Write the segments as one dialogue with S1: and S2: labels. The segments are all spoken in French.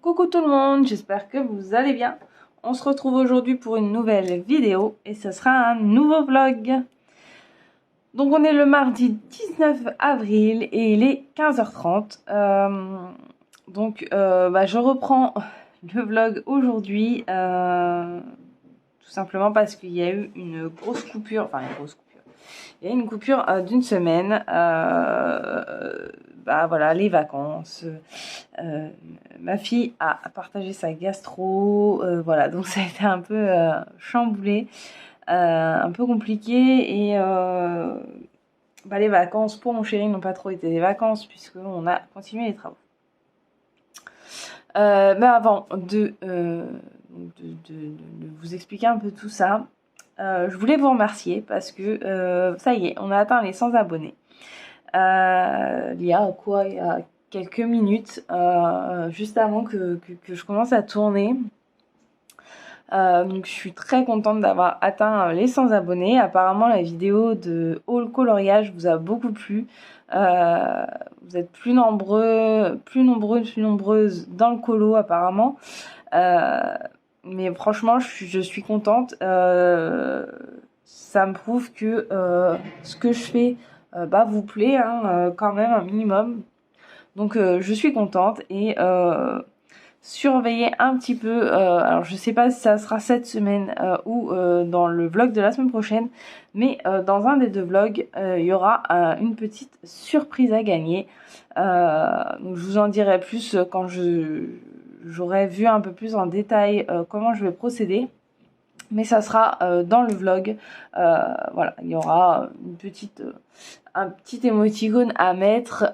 S1: Coucou tout le monde, j'espère que vous allez bien. On se retrouve aujourd'hui pour une nouvelle vidéo et ce sera un nouveau vlog. Donc on est le mardi 19 avril et il est 15h30. Je reprends le vlog aujourd'hui tout simplement parce qu'il y a eu une grosse coupure, il y a eu une coupure d'une semaine. Voilà, les vacances. Ma fille a partagé sa gastro, voilà, donc ça a été un peu chamboulé, un peu compliqué et les vacances pour mon chéri n'ont pas trop été des vacances puisqu'on a continué les travaux. Mais avant de vous expliquer un peu tout ça, je voulais vous remercier parce que ça y est, on a atteint les 100 abonnés. Il y a quelques minutes, juste avant que je commence à tourner. Donc je suis très contente d'avoir atteint les 100 abonnés. Apparemment la vidéo de haul coloriage vous a beaucoup plu. Vous êtes plus nombreuses dans le colo apparemment. Mais franchement je suis contente. Ça me prouve que ce que je fais vous plaît quand même un minimum. Donc je suis contente et surveillez un petit peu, alors je sais pas si ça sera cette semaine ou dans le vlog de la semaine prochaine, mais dans un des deux vlogs il y aura une petite surprise à gagner. Donc je vous en dirai plus quand j'aurai vu un peu plus en détail comment je vais procéder. Mais ça sera dans le vlog. Voilà, il y aura un petit émoticône à mettre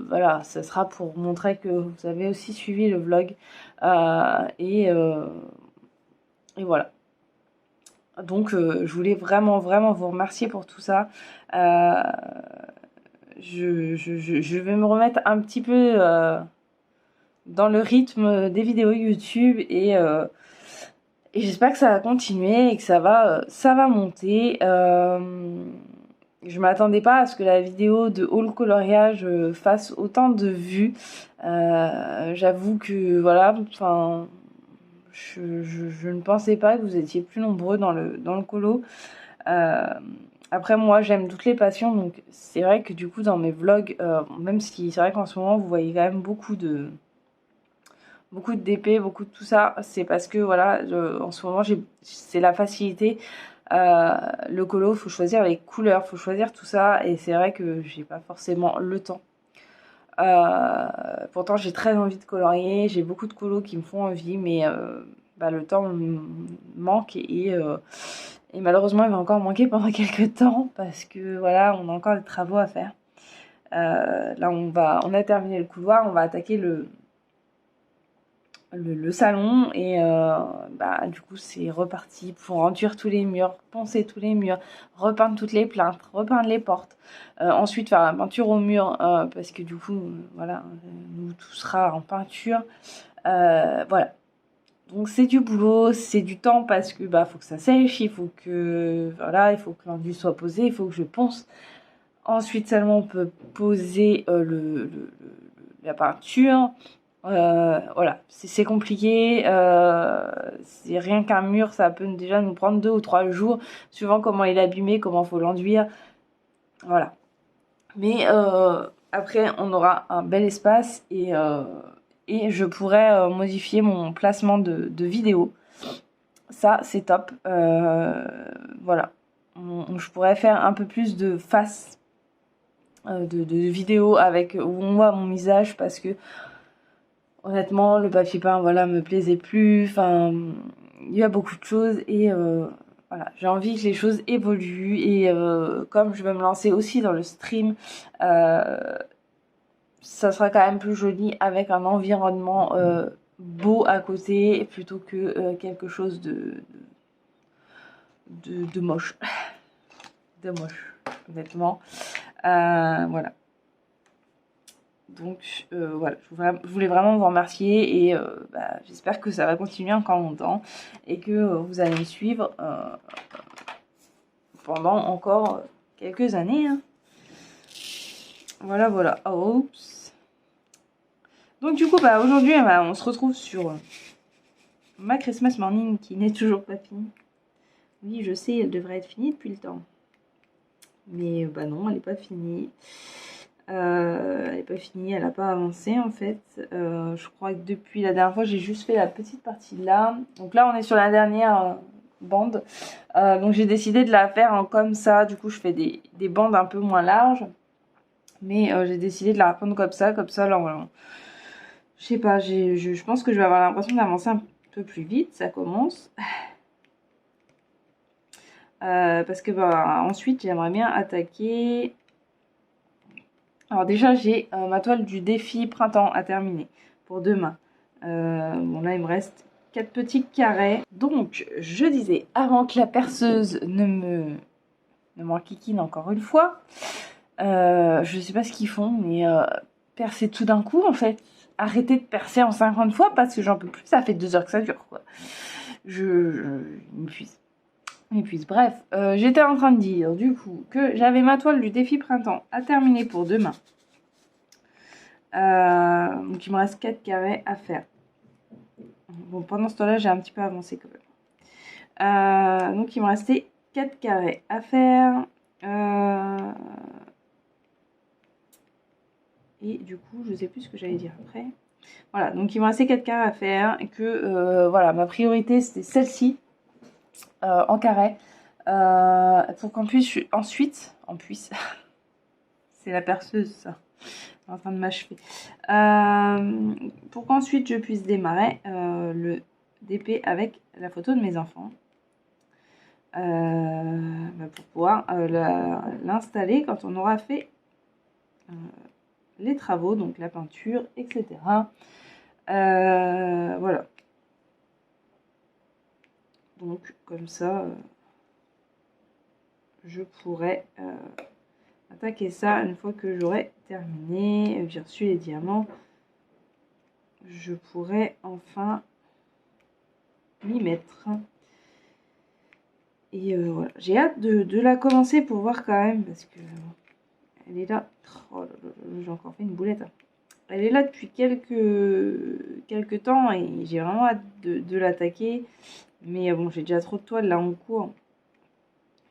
S1: voilà, ça sera pour montrer que vous avez aussi suivi le vlog. Et voilà. Donc je voulais vraiment vous remercier pour tout ça. Je vais me remettre un petit peu dans le rythme des vidéos YouTube et j'espère que ça va continuer et que ça va monter. Je m'attendais pas à ce que la vidéo de haul coloriage fasse autant de vues. J'avoue que voilà, enfin, je ne pensais pas que vous étiez plus nombreux dans le colo. Après moi j'aime toutes les passions, donc c'est vrai que du coup dans mes vlogs, même si c'est vrai qu'en ce moment vous voyez quand même beaucoup de DP, beaucoup de tout ça, c'est parce que voilà, en ce moment c'est la facilité. Le colo, faut choisir les couleurs, faut choisir tout ça, et c'est vrai que j'ai pas forcément le temps. Pourtant j'ai très envie de colorier, j'ai beaucoup de colos qui me font envie, mais le temps manque et malheureusement il va encore manquer pendant quelques temps parce que voilà, on a encore des travaux à faire. Là on a terminé le couloir, on va attaquer le salon et du coup c'est reparti pour enduire tous les murs, poncer tous les murs, repeindre toutes les plaintes, repeindre les portes, ensuite faire la peinture au mur parce que du coup voilà, tout sera en peinture, voilà. Donc c'est du boulot, c'est du temps parce que faut que ça sèche, il faut que l'enduit soit posé, il faut que je ponce. Ensuite seulement on peut poser la peinture. Voilà, c'est compliqué. C'est rien qu'un mur, ça peut déjà nous prendre 2 ou 3 jours, suivant comment il est abîmé, comment faut l'enduire. Voilà. Mais après, on aura un bel espace et je pourrais modifier mon placement de vidéos. Ça, c'est top. Voilà. Je pourrais faire un peu plus de face de vidéos avec où on voit mon visage parce que honnêtement, le papier peint, voilà, me plaisait plus. Enfin, il y a beaucoup de choses et voilà, j'ai envie que les choses évoluent et comme je vais me lancer aussi dans le stream, ça sera quand même plus joli avec un environnement beau à côté plutôt que quelque chose de moche. De moche, honnêtement. Voilà. Donc voilà, je voulais vraiment vous remercier et j'espère que ça va continuer encore longtemps et que vous allez me suivre pendant encore quelques années. Voilà, voilà. Oh, oups. Donc du coup, bah, aujourd'hui, on se retrouve sur ma Christmas morning qui n'est toujours pas finie. Oui, je sais, elle devrait être finie depuis le temps. Mais bah non, elle n'est pas finie. Elle n'est pas finie, elle n'a pas avancé en fait. Je crois que depuis la dernière fois, j'ai juste fait la petite partie là. Donc là, on est sur la dernière bande. Donc j'ai décidé de la faire en comme ça. Du coup, je fais des bandes un peu moins larges. Mais j'ai décidé de la prendre comme ça, là, voilà. Je sais pas, je pense que je vais avoir l'impression d'avancer un peu plus vite, ça commence. Parce que bah, ensuite, j'aimerais bien attaquer. Alors déjà, j'ai ma toile du défi printemps à terminer pour demain. Bon là, il me reste 4 petits carrés. Donc, je disais, avant que la perceuse ne m'enquiquine encore une fois, je sais pas ce qu'ils font, mais percer tout d'un coup, en fait. Arrêter de percer en 50 fois parce que j'en peux plus, ça fait 2 heures que ça dure, quoi. Il m'épuise. Bref, j'étais en train de dire, du coup, que j'avais ma toile du défi printemps à terminer pour demain. Donc il me reste 4 carrés à faire. Bon, pendant ce temps-là, j'ai un petit peu avancé quand même. Donc il me restait 4 carrés à faire. Et du coup, je sais plus ce que j'allais dire après. Voilà, donc il me restait 4 carrés à faire. Et que voilà, ma priorité c'était celle-ci en carré. Pour qu'on puisse ensuite, c'est la perceuse ça. En train de m'achever. Pour qu'ensuite je puisse démarrer le DP avec la photo de mes enfants. Pour pouvoir l'installer quand on aura fait les travaux, donc la peinture, etc. Voilà. Donc comme ça, je pourrais attaquer ça une fois que j'aurai terminé. J'ai reçu les diamants. Je pourrais enfin m'y mettre. Et voilà, j'ai hâte de la commencer pour voir quand même, parce que elle est là. Oh là là, j'ai encore fait une boulette. Elle est là depuis quelques temps et j'ai vraiment hâte de l'attaquer. Mais bon, j'ai déjà trop de toiles là en cours.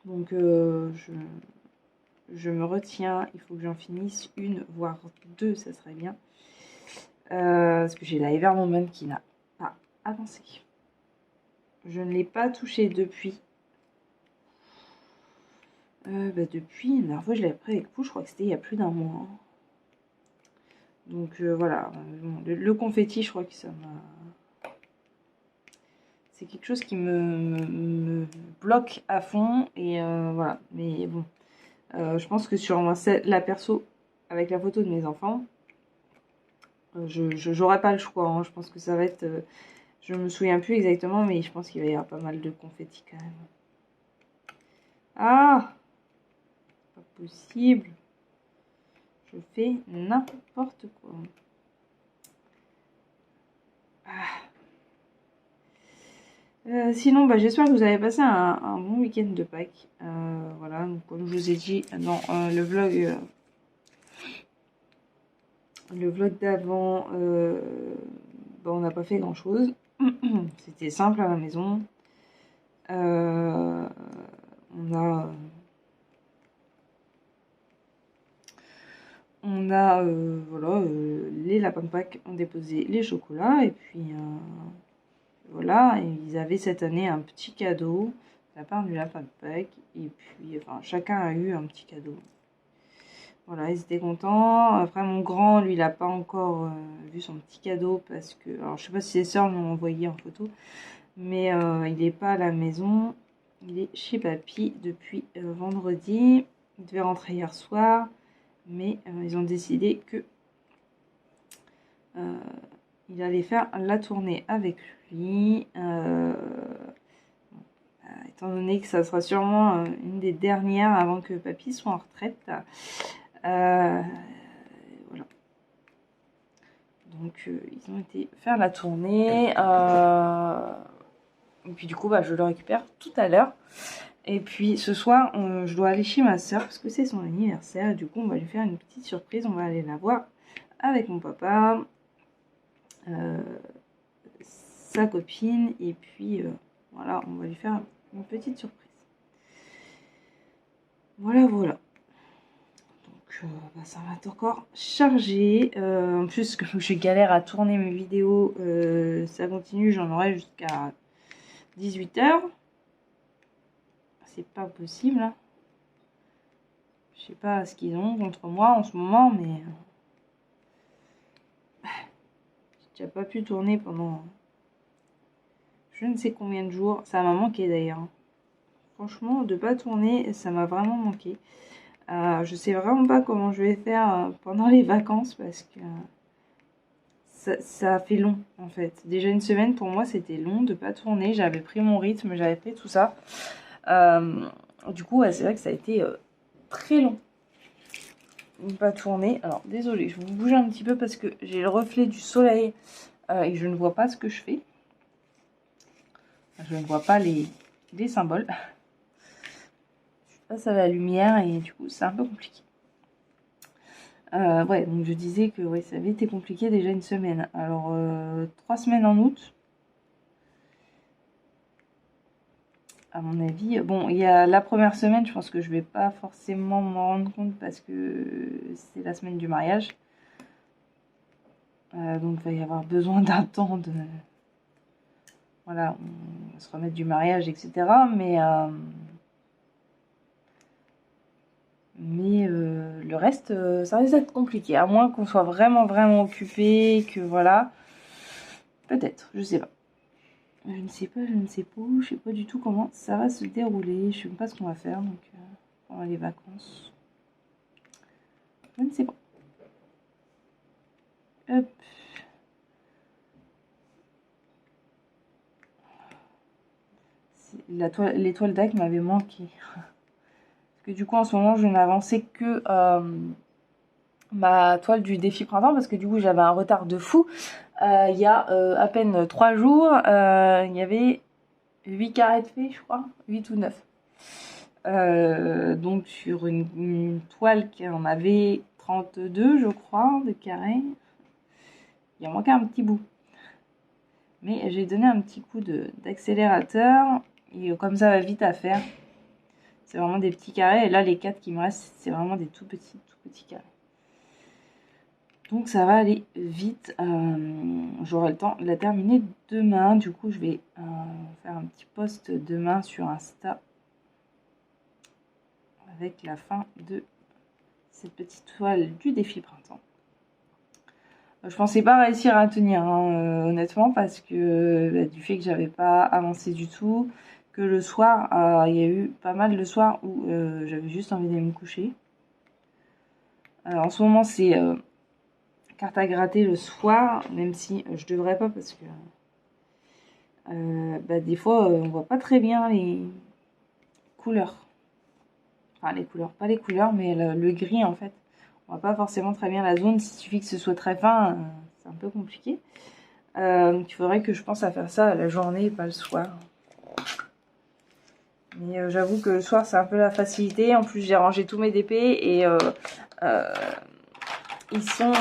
S1: Donc je me retiens. Il faut que j'en finisse une, voire deux, ça serait bien. Parce que j'ai la Evermoment qui n'a pas avancé. Je ne l'ai pas touchée depuis. Depuis, la dernière fois je l'avais pris avec vous, je crois que c'était il y a plus d'un mois. Donc voilà, le confetti, je crois que ça m'a... C'est quelque chose qui me bloque à fond, et voilà. Mais bon, je pense que sur la perso, avec la photo de mes enfants, j'aurai pas le choix, hein. Je pense que ça va être... je me souviens plus exactement, mais je pense qu'il va y avoir pas mal de confetti quand même. Ah! Pas possible. Je fais n'importe quoi. Sinon, bah, j'espère que vous avez passé un bon week-end de Pâques. Voilà, donc, comme je vous ai dit dans le vlog d'avant, bah, on n'a pas fait grand-chose. C'était simple à la maison. Voilà, les lapins de Pâques ont déposé les chocolats, et puis voilà, et ils avaient cette année un petit cadeau de la part du lapin de Pâques, et puis enfin chacun a eu un petit cadeau. Voilà, ils étaient contents. Après, mon grand, lui, il n'a pas encore vu son petit cadeau parce que... Alors, je sais pas si ses sœurs l'ont envoyé en photo, mais il n'est pas à la maison. Il est chez papy depuis vendredi. Il devait rentrer hier soir, mais ils ont décidé que il allait faire la tournée avec lui. Étant donné que ça sera sûrement une des dernières avant que papy soit en retraite. Voilà. Donc ils ont été faire la tournée. Et puis du coup, bah, je le récupère tout à l'heure. Et puis ce soir, je dois aller chez ma soeur parce que c'est son anniversaire. Et du coup, on va lui faire une petite surprise. On va aller la voir avec mon papa, sa copine. Et puis voilà, on va lui faire une petite surprise. Voilà, voilà. Donc ça va être encore chargé. En plus, que je galère à tourner mes vidéos, ça continue. J'en aurai jusqu'à 18 h. C'est pas possible. Hein. Je sais pas ce qu'ils ont contre moi en ce moment, mais j'ai déjà pas pu tourner pendant je ne sais combien de jours. Ça m'a manqué d'ailleurs. Franchement, de pas tourner, ça m'a vraiment manqué. Je sais vraiment pas comment je vais faire pendant les vacances parce que ça fait long en fait. Déjà une semaine pour moi c'était long de pas tourner. J'avais pris mon rythme, j'avais pris tout ça. Du coup, ouais, c'est vrai que ça a été très long. Pas tourner. Alors désolée, je vais vous bouger un petit peu parce que j'ai le reflet du soleil et je ne vois pas ce que je fais. Je ne vois pas les symboles. Je passe à la lumière et du coup c'est un peu compliqué. Ouais, donc je disais que ouais, ça avait été compliqué déjà une semaine. Alors 3 semaines en août. À mon avis, bon, il y a la première semaine, je pense que je vais pas forcément m'en rendre compte parce que c'est la semaine du mariage. Donc il va y avoir besoin d'un temps de... Voilà, on va se remettre du mariage, etc. Mais le reste, ça risque d'être compliqué. À moins qu'on soit vraiment, vraiment occupé, que voilà. Peut-être, je sais pas. Je ne sais pas, je sais pas du tout comment ça va se dérouler. Je sais même pas ce qu'on va faire donc pendant les vacances. Je ne sais pas. Hop. L'étoile d'Ac m'avait manqué. Parce que du coup en ce moment je n'avançais que ma toile du défi printemps parce que du coup j'avais un retard de fou. Il y a à peine 3 jours, il y avait 8 carrés de fées, je crois, 8 ou 9. Donc sur une toile qui en avait 32, je crois, de carrés, il en manquait un petit bout. Mais j'ai donné un petit coup d'accélérateur et comme ça va vite à faire. C'est vraiment des petits carrés et là les 4 qui me restent, c'est vraiment des tout petits carrés. Donc ça va aller vite. J'aurai le temps de la terminer demain. Du coup, je vais faire un petit post demain sur Insta avec la fin de cette petite toile du défi printemps. Je pensais pas réussir à tenir, hein, honnêtement, parce que du fait que j'avais pas avancé du tout, que le soir, il y a eu pas mal le soir où j'avais juste envie d'aller me coucher. En ce moment, c'est carte à gratter le soir, même si je devrais pas parce que des fois on voit pas très bien les couleurs. Enfin les couleurs, pas les couleurs mais le gris en fait. On voit pas forcément très bien la zone, il suffit que ce soit très fin, c'est un peu compliqué. Donc il faudrait que je pense à faire ça à la journée et pas le soir. Mais j'avoue que le soir c'est un peu la facilité, en plus j'ai rangé tous mes DP et ils sont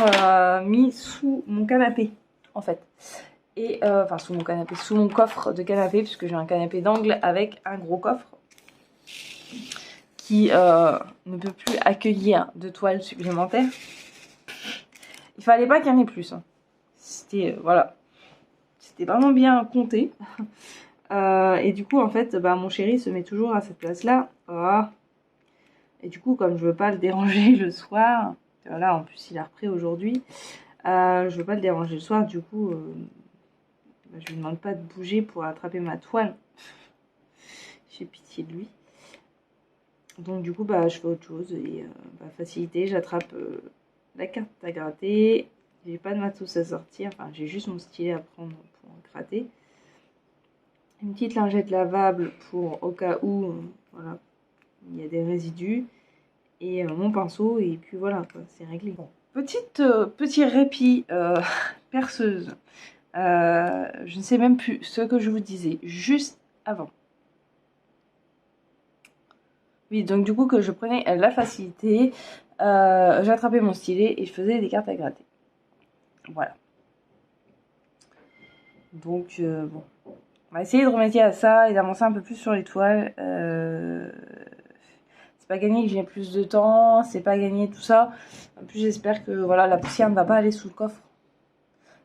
S1: mis sous mon canapé en fait. Et enfin sous mon canapé, sous mon coffre de canapé, puisque j'ai un canapé d'angle avec un gros coffre qui ne peut plus accueillir de toiles supplémentaires. Il fallait pas qu'il y en ait plus. Hein. C'était voilà, c'était vraiment bien compté. Et du coup en fait, mon chéri se met toujours à cette place-là. Voilà. Et du coup, comme je veux pas le déranger le soir, voilà, en plus il a repris aujourd'hui. Je veux pas le déranger le soir, du coup. Je lui demande pas de bouger pour attraper ma toile. J'ai pitié de lui. Donc du coup, je fais autre chose. Et facilité, j'attrape la carte à gratter. J'ai pas de matos à sortir. Enfin, j'ai juste mon stylet à prendre pour gratter. Une petite lingette lavable pour au cas où voilà, il y a des résidus. Et mon pinceau. Et puis voilà, c'est réglé. Bon. Petit répit perceuse. Je ne sais même plus ce que je vous disais juste avant. Oui, donc du coup que je prenais la facilité, j'attrapais mon stylet et je faisais des cartes à gratter. Voilà. Donc bon, on va essayer de remédier à ça et d'avancer un peu plus sur les toiles. C'est pas gagné que j'ai plus de temps, c'est pas gagné tout ça. En plus j'espère que voilà, la poussière ne va pas aller sous le coffre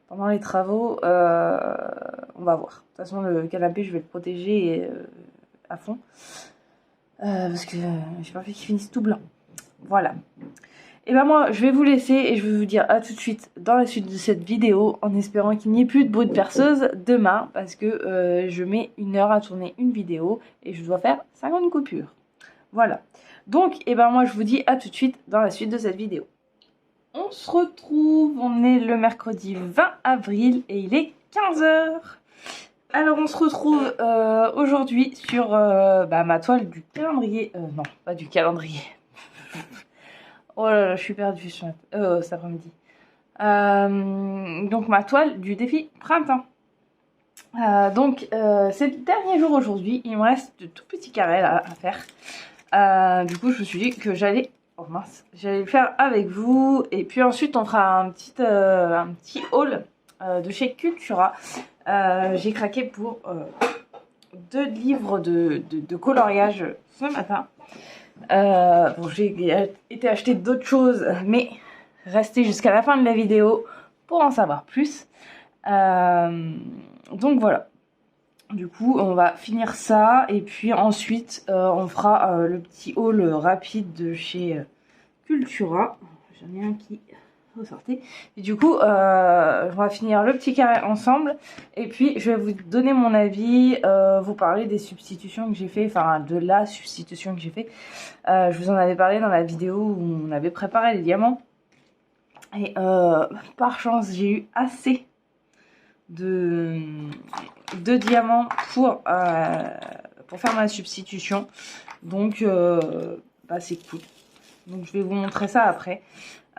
S1: pendant les travaux. On va voir. De toute façon le canapé je vais le protéger à fond. Parce que j'ai pas fait qu'il finisse tout blanc. Voilà. Et ben moi je vais vous laisser et je vais vous dire à tout de suite dans la suite de cette vidéo en espérant qu'il n'y ait plus de bruit de perceuse demain parce que je mets 1 heure à tourner une vidéo et je dois faire 50 coupures. Voilà. Donc et ben moi je vous dis à tout de suite dans la suite de cette vidéo. On se retrouve, on est le mercredi 20 avril et il est 15 h. Alors on se retrouve aujourd'hui sur ma toile du calendrier. Non, pas du calendrier. Oh là là, je suis perdue cet après-midi. Donc ma toile du défi printemps. C'est le dernier jour aujourd'hui. Il me reste de tout petits carrés là, à faire. Du coup je me suis dit que j'allais le faire avec vous. Et puis ensuite on fera un petit haul de chez Cultura. J'ai craqué pour 2 livres de coloriage ce matin. Bon, j'ai été acheter d'autres choses, mais restez jusqu'à la fin de la vidéo pour en savoir plus. Donc voilà. Du coup, on va finir ça et puis ensuite, on fera le petit haul rapide de chez Cultura. J'en ai un qui ressortait. Et du coup, on va finir le petit carré ensemble. Et puis, je vais vous donner mon avis, vous parler des substitutions que j'ai fait, enfin de la substitution que j'ai fait. Je vous en avais parlé dans la vidéo où on avait préparé les diamants. Et par chance, j'ai eu assez de diamants pour faire ma substitution. Donc, c'est cool. Donc, je vais vous montrer ça après.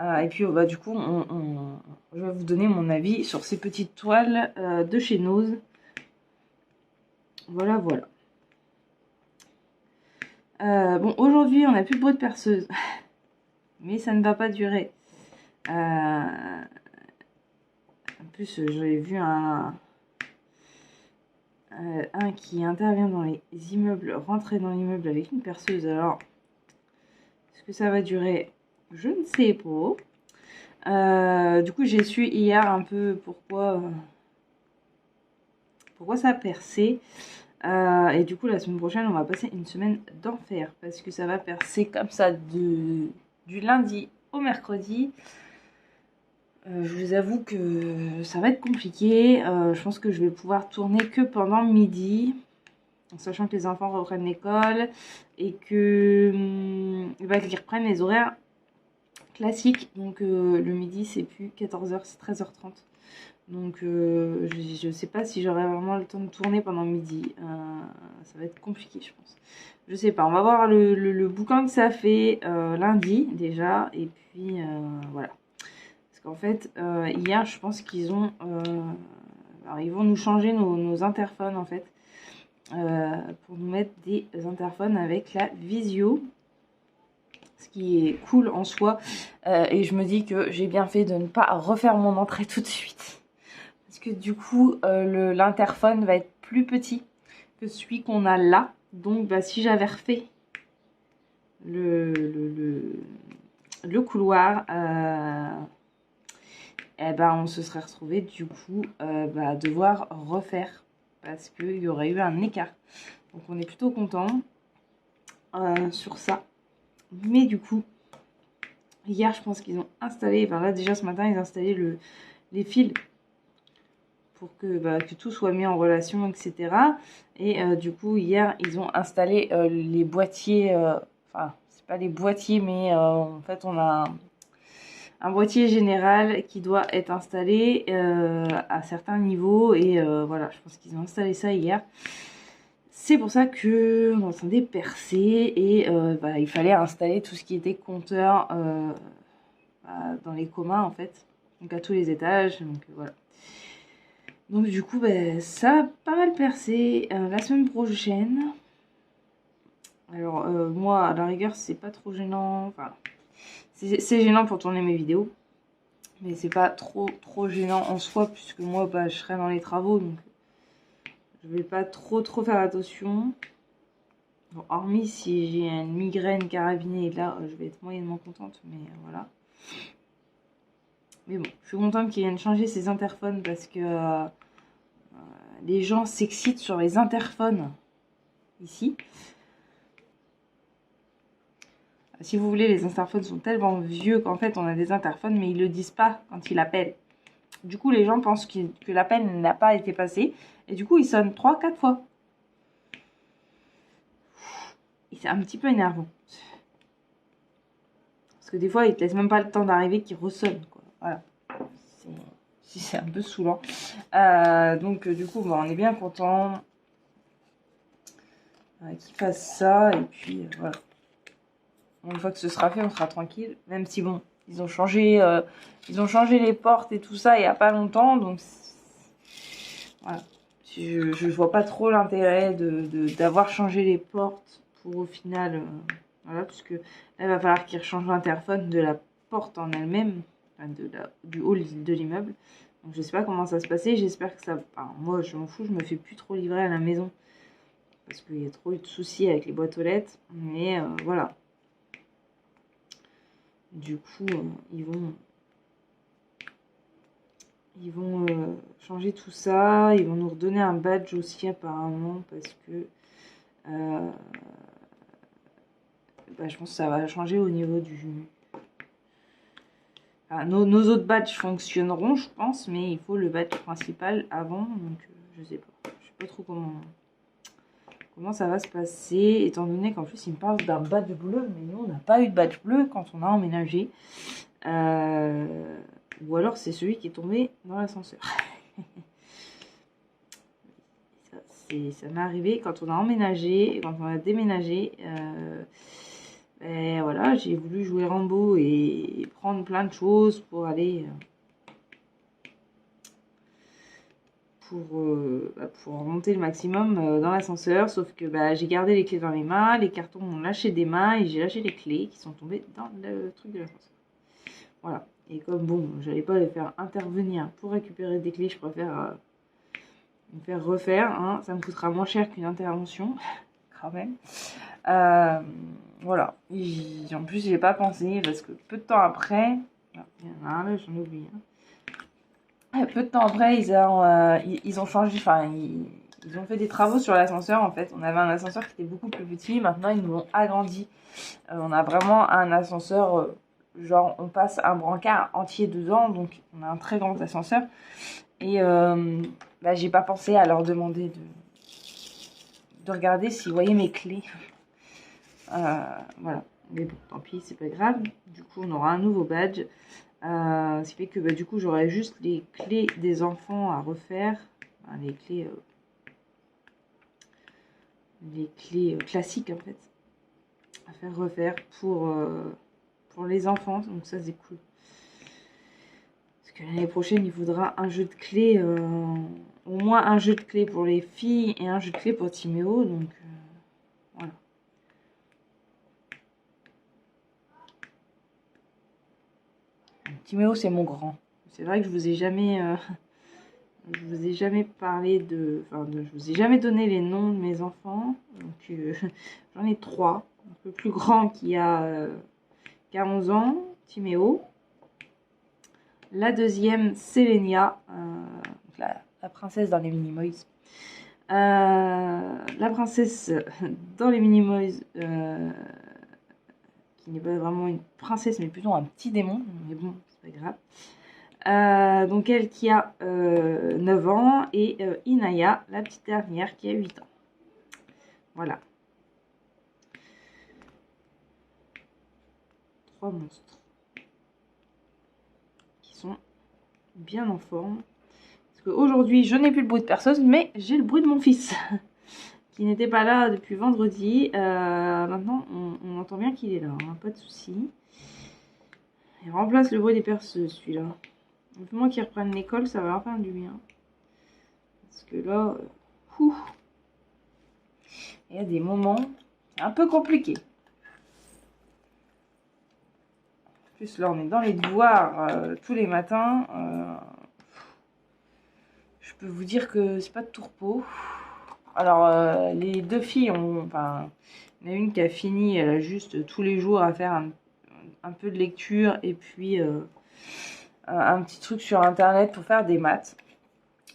S1: Et puis, du coup, je vais vous donner mon avis sur ces petites toiles de chez Nose. Voilà, voilà. Bon, aujourd'hui, on n'a plus de bruit de perceuse. Mais ça ne va pas durer. En plus, j'avais vu un qui intervient dans les immeubles, rentrer dans l'immeuble avec une perceuse. Alors, est-ce que ça va durer? Je ne sais pas. Du coup, j'ai su hier un peu pourquoi ça a percé. Et du coup, la semaine prochaine, on va passer une semaine d'enfer parce que ça va percer comme ça du lundi au mercredi. Je vous avoue que ça va être compliqué. Je pense que je vais pouvoir tourner que pendant midi, en sachant que les enfants reprennent l'école et qu'ils reprennent les horaires classiques. Donc le midi, c'est plus 14 h, c'est 13 h 30. Donc je sais pas si j'aurai vraiment le temps de tourner pendant midi. Ça va être compliqué, je pense. Je sais pas, on va voir le bouquin que ça fait lundi déjà. Et puis voilà. Parce qu'en fait, hier, je pense qu'ils ont... alors, ils vont nous changer nos interphones, en fait. Pour nous mettre des interphones avec la visio. Ce qui est cool en soi. Et je me dis que j'ai bien fait de ne pas refaire mon entrée tout de suite. Parce que du coup, l'interphone va être plus petit que celui qu'on a là. Donc, si j'avais refait le couloir... on se serait retrouvé du coup devoir refaire parce qu'il y aurait eu un écart. Donc on est plutôt content sur ça. Mais du coup, hier je pense qu'ils ont installé, là déjà ce matin ils ont installé les fils pour que tout soit mis en relation, etc. Et du coup hier ils ont installé les boîtiers, c'est pas les boîtiers mais en fait on a un boîtier général qui doit être installé à certains niveaux et voilà, je pense qu'ils ont installé ça hier. C'est pour ça que on entendait percer et il fallait installer tout ce qui était compteur dans les communs en fait, donc à tous les étages. Donc voilà. Donc du coup ça a pas mal percé. La semaine prochaine Alors, moi, à la rigueur, c'est pas trop gênant. Enfin, c'est gênant pour tourner mes vidéos. Mais c'est pas trop gênant en soi, puisque moi, bah, je serai dans les travaux. Donc, je vais pas trop faire attention. Bon, hormis si j'ai une migraine carabinée, et là, je vais être moyennement contente. Mais voilà. Mais bon, je suis contente qu'ils viennent changer ces interphones parce que les gens s'excitent sur les interphones ici. Si vous voulez, les interphones sont tellement vieux qu'en fait on a des interphones mais ils le disent pas quand ils appellent. Du coup les gens pensent que l'appel n'a pas été passé et du coup ils sonnent 3-4 fois. Et c'est un petit peu énervant. Parce que des fois ils te laissent même pas le temps d'arriver qu'ils ressonnent, quoi. Voilà. C'est un peu saoulant. Donc du coup on est bien content qu'ils fassent ça et puis voilà. Une fois que ce sera fait, on sera tranquille. Même si bon, ils ont changé les portes et tout ça il n'y a pas longtemps. Donc voilà. Je vois pas trop l'intérêt d'avoir changé les portes pour au final... voilà, parce que là, il va falloir qu'ils rechangent l'interphone de la porte en elle-même, enfin du hall de l'immeuble. Donc je sais pas comment ça va se passer. J'espère que ça... Enfin, moi, je m'en fous, je me fais plus trop livrer à la maison. Parce qu'il y a trop eu de soucis avec les boîtes aux lettres. Mais voilà. Du coup, ils vont changer tout ça. Ils vont nous redonner un badge aussi apparemment parce que bah, je pense que ça va changer au niveau du... Enfin, nos autres badges fonctionneront, je pense, mais il faut le badge principal avant. Donc, je sais pas. Je sais pas trop comment ça va se passer, étant donné qu'en plus, il me parle d'un badge bleu, mais nous, on n'a pas eu de badge bleu quand on a emménagé. Ou alors, c'est celui qui est tombé dans l'ascenseur. Ça m'est arrivé quand on a emménagé et quand on a déménagé. Et voilà, j'ai voulu jouer Rambo et prendre plein de choses pour aller pour remonter le maximum dans l'ascenseur, sauf que bah, j'ai gardé les clés dans les mains, les cartons m'ont lâché des mains et j'ai lâché les clés qui sont tombées dans le truc de l'ascenseur. Voilà, et comme bon, j'allais pas les faire intervenir pour récupérer des clés, je préfère me faire refaire, hein. Ça me coûtera moins cher qu'une intervention, quand même. Voilà, et en plus j'ai pas pensé parce que peu de temps après, il y en a un là, j'en oublie, hein. Peu de temps après, ils ont changé, enfin, ils ont fait des travaux sur l'ascenseur en fait. On avait un ascenseur qui était beaucoup plus petit, maintenant ils nous l'ont agrandi. On a vraiment un ascenseur, genre on passe un brancard entier dedans, donc on a un très grand ascenseur. Et bah, j'ai pas pensé à leur demander de regarder s'ils voyaient mes clés. Voilà, mais bon, tant pis, c'est pas grave. Du coup, on aura un nouveau badge. Ce qui fait que bah, du coup j'aurai juste les clés des enfants à refaire, enfin, les clés classiques en fait à faire refaire pour les enfants, donc ça c'est cool parce que l'année prochaine il faudra un jeu de clés, au moins un jeu de clés pour les filles et un jeu de clés pour Timéo, donc voilà. Timéo c'est mon grand, c'est vrai que je vous ai jamais parlé je vous ai jamais donné les noms de mes enfants. Donc j'en ai 3. Le plus grand qui a 11 ans, Timéo. La deuxième, Sélénia, la princesse dans les Minimoys. La princesse dans les Minimoys, qui n'est pas vraiment une princesse, mais plutôt un petit démon. Mais bon, c'est pas grave. Donc elle qui a 9 ans et Inaya, la petite dernière, qui a 8 ans. Voilà. 3 monstres qui sont bien en forme. Parce qu'aujourd'hui, je n'ai plus le bruit de perceuse, mais j'ai le bruit de mon fils qui n'était pas là depuis vendredi. Maintenant, on entend bien qu'il est là, hein, pas de souci. Il remplace le bruit des perceuses, celui-là. Donc, moi qui reprenne l'école, ça va leur faire du bien. Parce que là, il y a des moments, un peu compliqué. En plus, là, on est dans les devoirs tous les matins. Je peux vous dire que c'est pas de tout repos. Alors, les deux filles ont... Enfin, il y en a une qui a fini, elle a juste tous les jours à faire un peu de lecture et puis un petit truc sur internet pour faire des maths.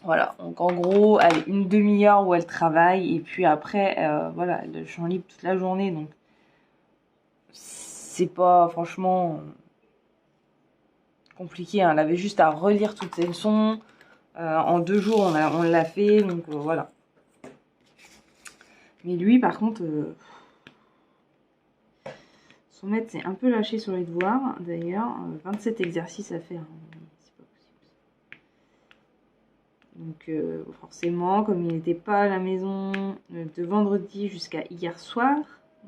S1: Voilà, donc en gros, elle a une demi-heure où elle travaille et puis après, voilà, elle est champ libre toute la journée, donc c'est pas franchement compliqué, hein. Elle avait juste à relire toutes ses leçons. En 2 jours, on l'a fait, donc voilà. Mais lui, par contre, son maître s'est un peu lâché sur les devoirs, d'ailleurs. 27 exercices à faire, hein. C'est pas possible. Donc forcément, comme il n'était pas à la maison de vendredi jusqu'à hier soir,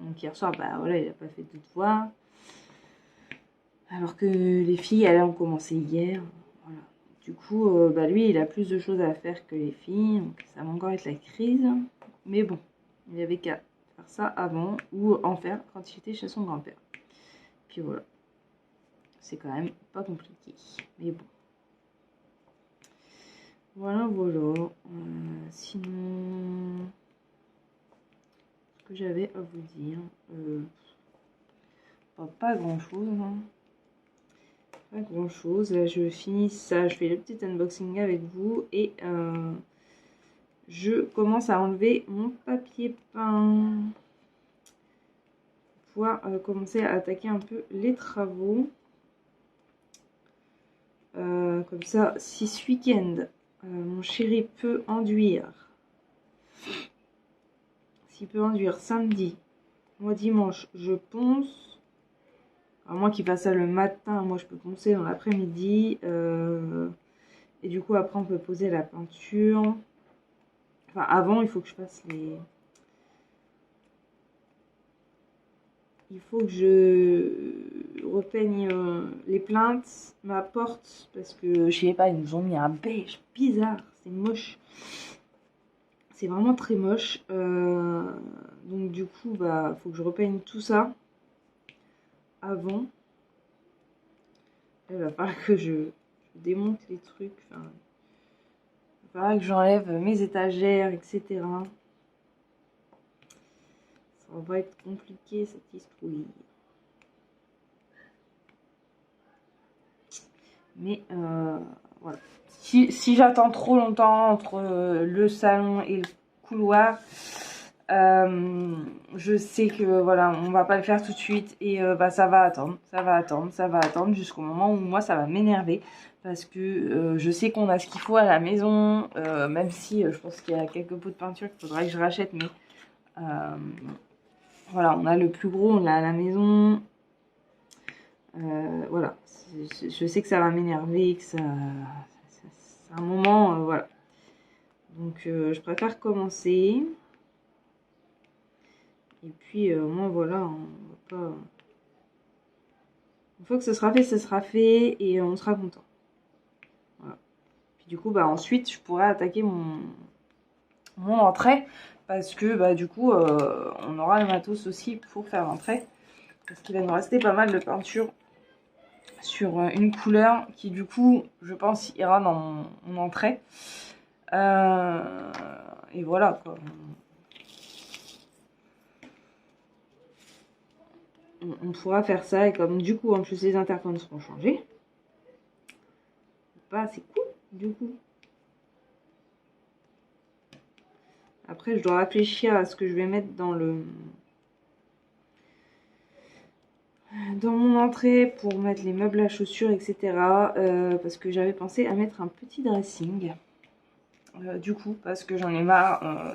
S1: donc hier soir, bah voilà, il n'a pas fait de devoirs. Alors que les filles, elles ont commencé hier. Voilà. Du coup, bah lui, il a plus de choses à faire que les filles, donc ça va encore être la crise. Mais bon, il n'y avait qu'à faire ça avant ou en faire quand il était chez son grand-père. Puis voilà. C'est quand même pas compliqué. Mais bon. Voilà, voilà. Sinon, ce que j'avais à vous dire, pas grand-chose. Hein. Pas grand-chose. Là, je finis ça. Je fais le petit unboxing avec vous et je commence à enlever mon papier peint pour pouvoir commencer à attaquer un peu les travaux. Comme ça, si ce week-end, mon chéri peut enduire, s'il peut enduire samedi, moi dimanche, je ponce. À moins qu'il fasse ça le matin, moi je peux poncer dans l'après-midi. Et du coup, après, on peut poser la peinture. Enfin, avant, il faut que je fasse les... Il faut que je repeigne les plaintes, ma porte, parce que je sais pas, ils nous ont mis un beige bizarre, c'est moche. C'est vraiment très moche. Donc du coup, bah, faut que je repeigne tout ça avant. Il va falloir que je démonte les trucs. Enfin, il va falloir que j'enlève mes étagères, etc. Ça va être compliqué cette histoire. Mais voilà. Si j'attends trop longtemps entre le salon et le couloir, je sais que voilà, on va pas le faire tout de suite et bah ça va attendre jusqu'au moment où moi ça va m'énerver parce que je sais qu'on a ce qu'il faut à la maison, même si je pense qu'il y a quelques pots de peinture qu'il faudrait que je rachète, mais voilà, on a le plus gros, on l'a à la maison. Voilà, je sais que ça va m'énerver, que c'est un moment, voilà. Donc je préfère commencer. Et puis moi voilà, on va pas... Une fois que ce sera fait et on sera content. Voilà. Puis du coup, bah ensuite, je pourrais attaquer mon entrée. Parce que bah du coup, on aura le matos aussi pour faire l'entrée. Parce qu'il va nous rester pas mal de peinture sur une couleur qui du coup je pense ira dans mon entrée et voilà quoi. On pourra faire ça et comme du coup en plus les interphones seront changés, bah c'est cool du coup. Après je dois réfléchir à ce que je vais mettre dans mon entrée pour mettre les meubles à chaussures, etc. Parce que j'avais pensé à mettre un petit dressing. Du coup, parce que j'en ai marre.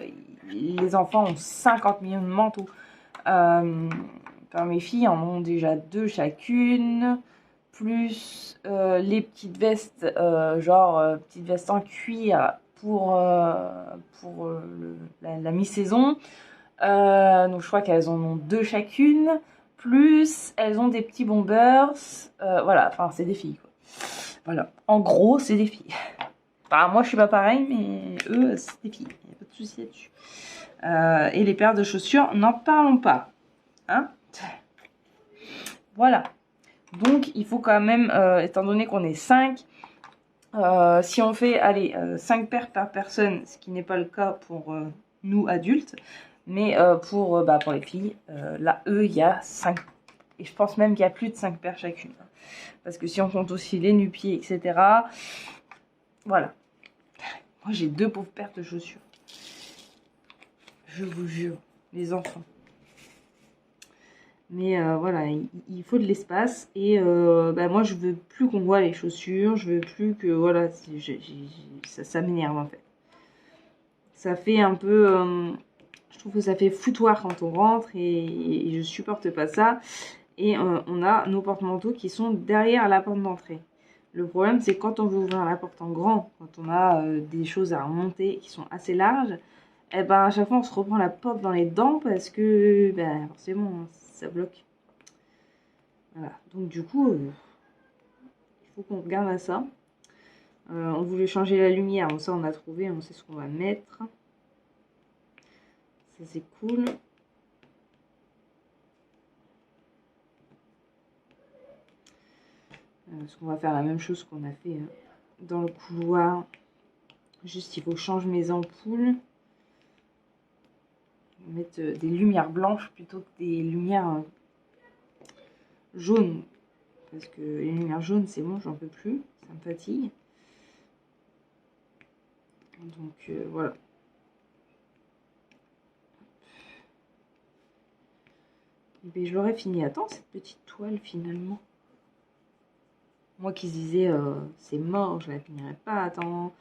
S1: Les enfants ont 50 millions de manteaux. Enfin, mes filles en ont déjà 2 chacune. Plus les petites vestes, genre petites vestes en cuir pour la mi-saison. Donc je crois qu'elles en ont 2 chacune. Plus elles ont des petits bombers. Voilà, enfin c'est des filles quoi. Voilà, en gros c'est des filles. Enfin moi je suis pas pareil mais eux c'est des filles, il n'y a pas de de souci là-dessus. Et les paires de chaussures, n'en parlons pas. Hein? Voilà. Donc, il faut quand même, étant donné qu'on est 5, si on fait, allez, 5 paires par personne, ce qui n'est pas le cas pour nous adultes, mais pour les filles, là, il y a 5. Et je pense même qu'il y a plus de 5 paires chacune. Parce que si on compte aussi les nu-pieds, etc. Voilà. Moi, j'ai 2 pauvres paires de chaussures. Je vous jure, les enfants. Mais voilà, il faut de l'espace. Et moi, je veux plus qu'on voit les chaussures. Je veux plus que... Voilà, ça m'énerve en fait. Ça fait un peu... je trouve que ça fait foutoir quand on rentre. Et je supporte pas ça. Et on a nos porte-manteaux qui sont derrière la porte d'entrée. Le problème, c'est quand on veut ouvrir la porte en grand, quand on a des choses à remonter qui sont assez larges, et ben à chaque fois on se reprend la porte dans les dents parce que forcément ça bloque. Voilà, donc du coup il faut qu'on regarde à ça. On voulait changer la lumière, bon, ça on a trouvé, on sait ce qu'on va mettre. Ça c'est cool. Parce qu'on va faire la même chose qu'on a fait dans le couloir. Juste il faut que je change mes ampoules. Mettre des lumières blanches plutôt que des lumières jaunes. Parce que les lumières jaunes, c'est bon, j'en peux plus. Ça me fatigue. Donc voilà. Et je l'aurais fini à temps, cette petite toile, finalement. Moi qui disais, c'est mort, je la finirai pas à temps.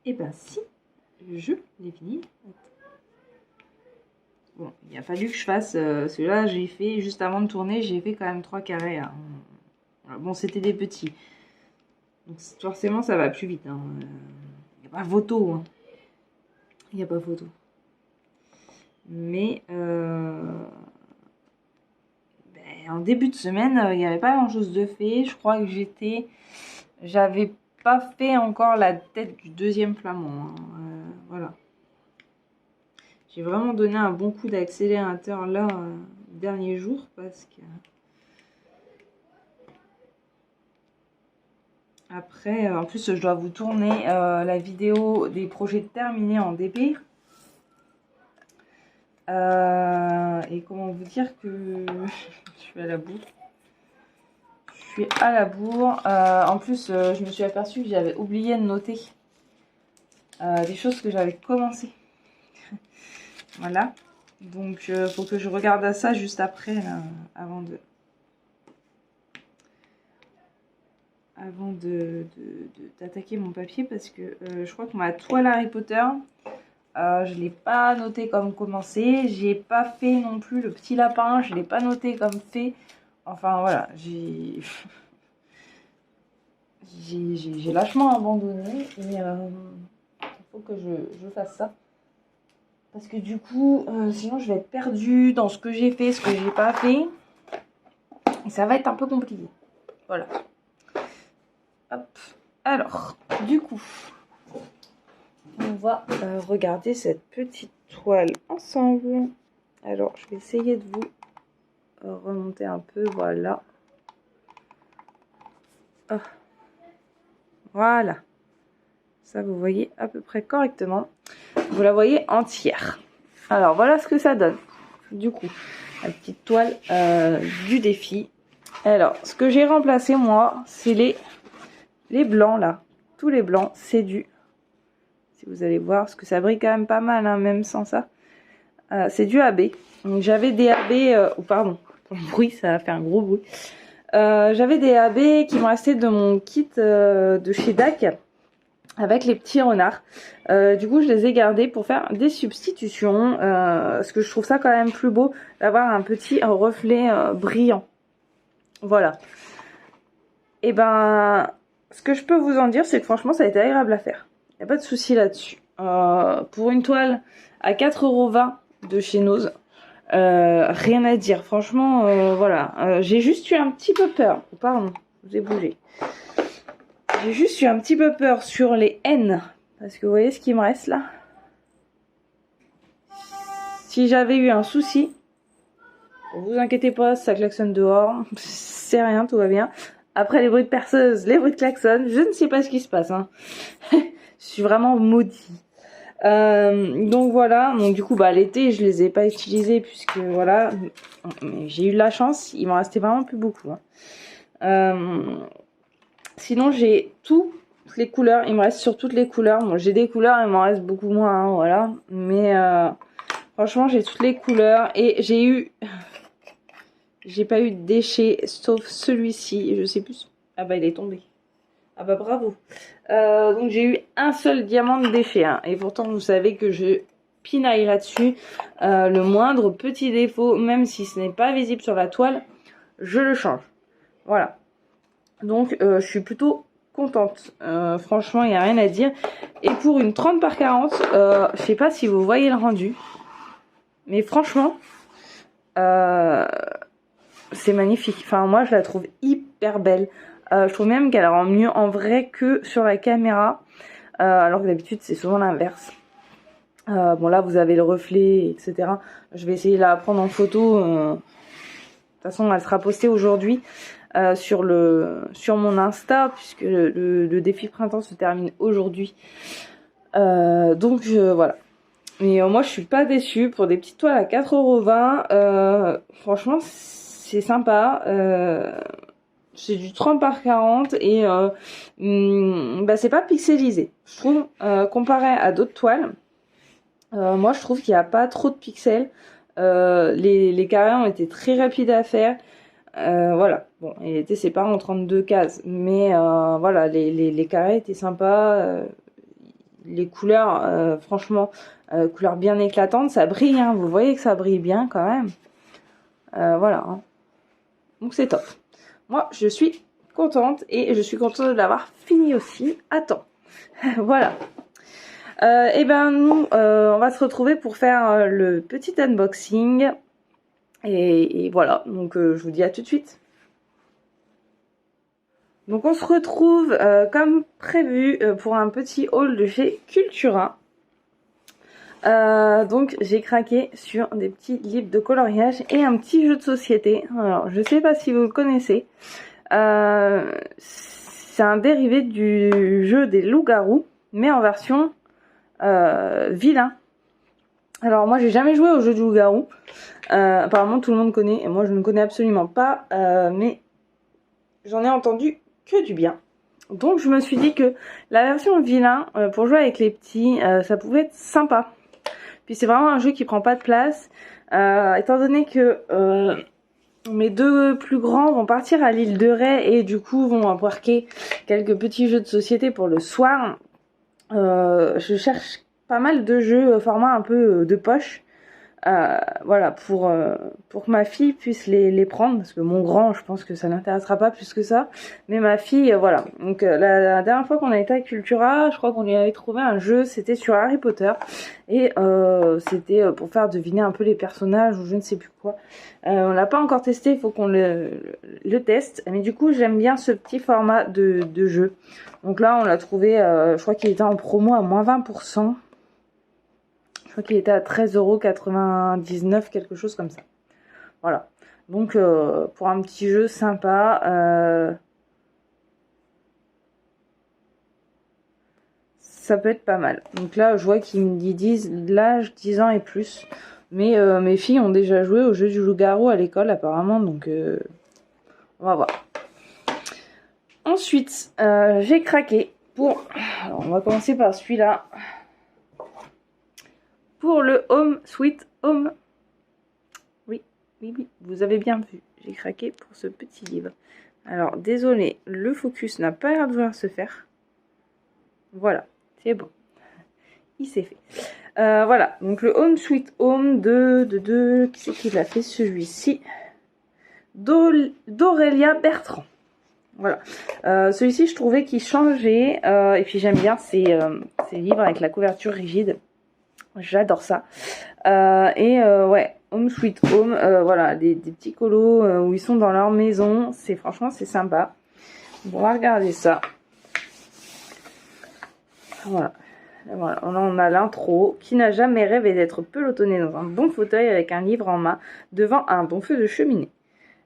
S1: Et ben si. Je l'ai fini. Bon, il a fallu que je fasse celui-là, j'ai fait juste avant de tourner, j'ai fait quand même 3 carrés. Hein. Bon, c'était des petits. Donc forcément, ça va plus vite. Il n'y a pas photo. Hein. Il n'y a pas photo. Mais en début de semaine, il n'y avait pas grand-chose de fait. Je crois que j'avais pas fait encore la tête du deuxième flamand. Hein. Voilà. J'ai vraiment donné un bon coup d'accélérateur là, dernier jour, parce que... Après, en plus, je dois vous tourner la vidéo des projets terminés en DP. Et comment vous dire que je suis à la bourre. Je suis à la bourre. En plus, je me suis aperçue que j'avais oublié de noter des choses que j'avais commencé. Voilà. Donc, il faut que je regarde à ça juste après, là, avant d'attaquer mon papier, parce que je crois que ma toile Harry Potter, je ne l'ai pas noté comme commencé. J'ai pas fait non plus le petit lapin, je ne l'ai pas noté comme fait. Enfin voilà, j'ai lâchement abandonné et il faut que je fasse ça. Parce que du coup, sinon je vais être perdue dans ce que j'ai fait, ce que j'ai pas fait. Et ça va être un peu compliqué. Voilà. Hop. Alors, du coup, on va regarder cette petite toile ensemble. Alors, je vais essayer de vous remonter un peu. Voilà. Oh. Voilà. Ça, vous voyez à peu près correctement. Vous la voyez entière. Alors, voilà ce que ça donne. Du coup, la petite toile du défi. Alors, ce que j'ai remplacé, moi, c'est les blancs, là. Tous les blancs, c'est du... Si vous allez voir, parce que ça brille quand même pas mal, hein, même sans ça. C'est du AB. Donc, j'avais des AB... oh, pardon, pour le bruit, ça a fait un gros bruit. J'avais des AB qui me restaient de mon kit de chez DAC. Avec les petits renards. Du coup, je les ai gardés pour faire des substitutions. Parce que je trouve ça quand même plus beau d'avoir un petit reflet brillant. Voilà. Et ben, ce que je peux vous en dire, c'est que franchement, ça a été agréable à faire. Il n'y a pas de souci là-dessus. Pour une toile à 4,20 € de chez Nose, rien à dire. Franchement, voilà. J'ai juste eu un petit peu peur. Pardon, je vous ai bougé. J'ai juste eu un petit peu peur sur les N Parce que vous voyez ce qui me reste là. Si j'avais eu un souci, vous inquiétez pas, ça klaxonne dehors. C'est rien, tout va bien. Après les bruits de perceuse, les bruits de klaxon, je ne sais pas ce qui se passe. Hein. Je suis vraiment maudit. Donc voilà, donc du coup bah l'été je les ai pas utilisés puisque voilà, j'ai eu de la chance, il m'en restait vraiment plus beaucoup. Hein. Sinon j'ai toutes les couleurs, il me reste sur toutes les couleurs. Bon, j'ai des couleurs, il m'en reste beaucoup moins, hein, voilà. Mais franchement j'ai toutes les couleurs et j'ai pas eu de déchets sauf celui-ci, je sais plus. Ah bah il est tombé. Ah bah bravo. Donc j'ai eu un seul diamant de déchet. Hein, et pourtant vous savez que je pinaille là-dessus. Le moindre petit défaut, même si ce n'est pas visible sur la toile, je le change. Voilà. Donc je suis plutôt contente. Franchement, il n'y a rien à dire. Et pour une 30 par 40, je sais pas si vous voyez le rendu. Mais franchement, c'est magnifique. Enfin, moi, je la trouve hyper belle. Je trouve même qu'elle rend mieux en vrai que sur la caméra. Alors que d'habitude, c'est souvent l'inverse. Bon, là, vous avez le reflet, etc. Je vais essayer de la prendre en photo. De toute façon, elle sera postée aujourd'hui sur mon Insta, puisque le défi printemps se termine aujourd'hui. Donc, voilà. Mais moi, je suis pas déçue. Pour des petites toiles à 4,20 €, franchement, c'est sympa. C'est du 30 par 40 et bah, c'est pas pixelisé. Je trouve, comparé à d'autres toiles, moi je trouve qu'il n'y a pas trop de pixels. Les carrés ont été très rapides à faire. Voilà, bon, il était séparé en 32 cases, mais voilà, les carrés étaient sympas. Les couleurs, franchement, couleurs bien éclatantes, ça brille, hein, vous voyez que ça brille bien quand même. Voilà, hein. Donc c'est top. Moi, je suis contente et je suis contente de l'avoir fini aussi à temps. Voilà. Et ben nous, on va se retrouver pour faire le petit unboxing. Et voilà, donc je vous dis à tout de suite. Donc on se retrouve comme prévu pour un petit haul de chez Cultura. Donc j'ai craqué sur des petits livres de coloriage et un petit jeu de société. Alors je sais pas si vous le connaissez. C'est un dérivé du jeu des loups-garous, mais en version vilain. Alors moi j'ai jamais joué au jeu du loup-garou. Apparemment tout le monde connaît, et moi je ne connais absolument pas, mais j'en ai entendu que du bien. Donc je me suis dit que la version vilain, pour jouer avec les petits, ça pouvait être sympa. Puis c'est vraiment un jeu qui prend pas de place, étant donné que mes deux plus grands vont partir à l'île de Ré et du coup vont embarquer quelques petits jeux de société pour le soir. Je cherche pas mal de jeux format un peu de poche. Voilà, pour que ma fille puisse les prendre, parce que mon grand, je pense que ça n'intéressera pas plus que ça, mais ma fille, voilà. Donc la dernière fois qu'on a été à Cultura, je crois qu'on lui avait trouvé un jeu, c'était sur Harry Potter, et c'était pour faire deviner un peu les personnages, ou je ne sais plus quoi. On l'a pas encore testé, il faut qu'on le teste, mais du coup j'aime bien ce petit format de jeu. Donc là on l'a trouvé, je crois qu'il était en promo à moins 20%. Je crois qu'il était à 13,99 €, quelque chose comme ça. Voilà. Donc, pour un petit jeu sympa, ça peut être pas mal. Donc là, je vois qu'ils me disent l'âge 10 ans et plus. Mais mes filles ont déjà joué au jeu du loup-garou à l'école, apparemment. Donc, on va voir. Ensuite, j'ai craqué pour... Alors, on va commencer par celui-là. Pour le Home Sweet Home. Oui, vous avez bien vu. J'ai craqué pour ce petit livre. Alors, désolé, le focus n'a pas l'air de vouloir se faire. Voilà, c'est bon. Il s'est fait. Voilà, donc le Home Sweet Home de qui c'est qui l'a fait celui-ci? D'Aurélia Bertrand. Voilà. Celui-ci, je trouvais qu'il changeait. Et puis, j'aime bien ces livres avec la couverture rigide. J'adore ça. Ouais, Home Sweet Home, voilà, des petits colos où ils sont dans leur maison. Franchement, c'est sympa. Bon, on va regarder ça. Voilà. Voilà, on a l'intro. Qui n'a jamais rêvé d'être pelotonné dans un bon fauteuil avec un livre en main devant un bon feu de cheminée?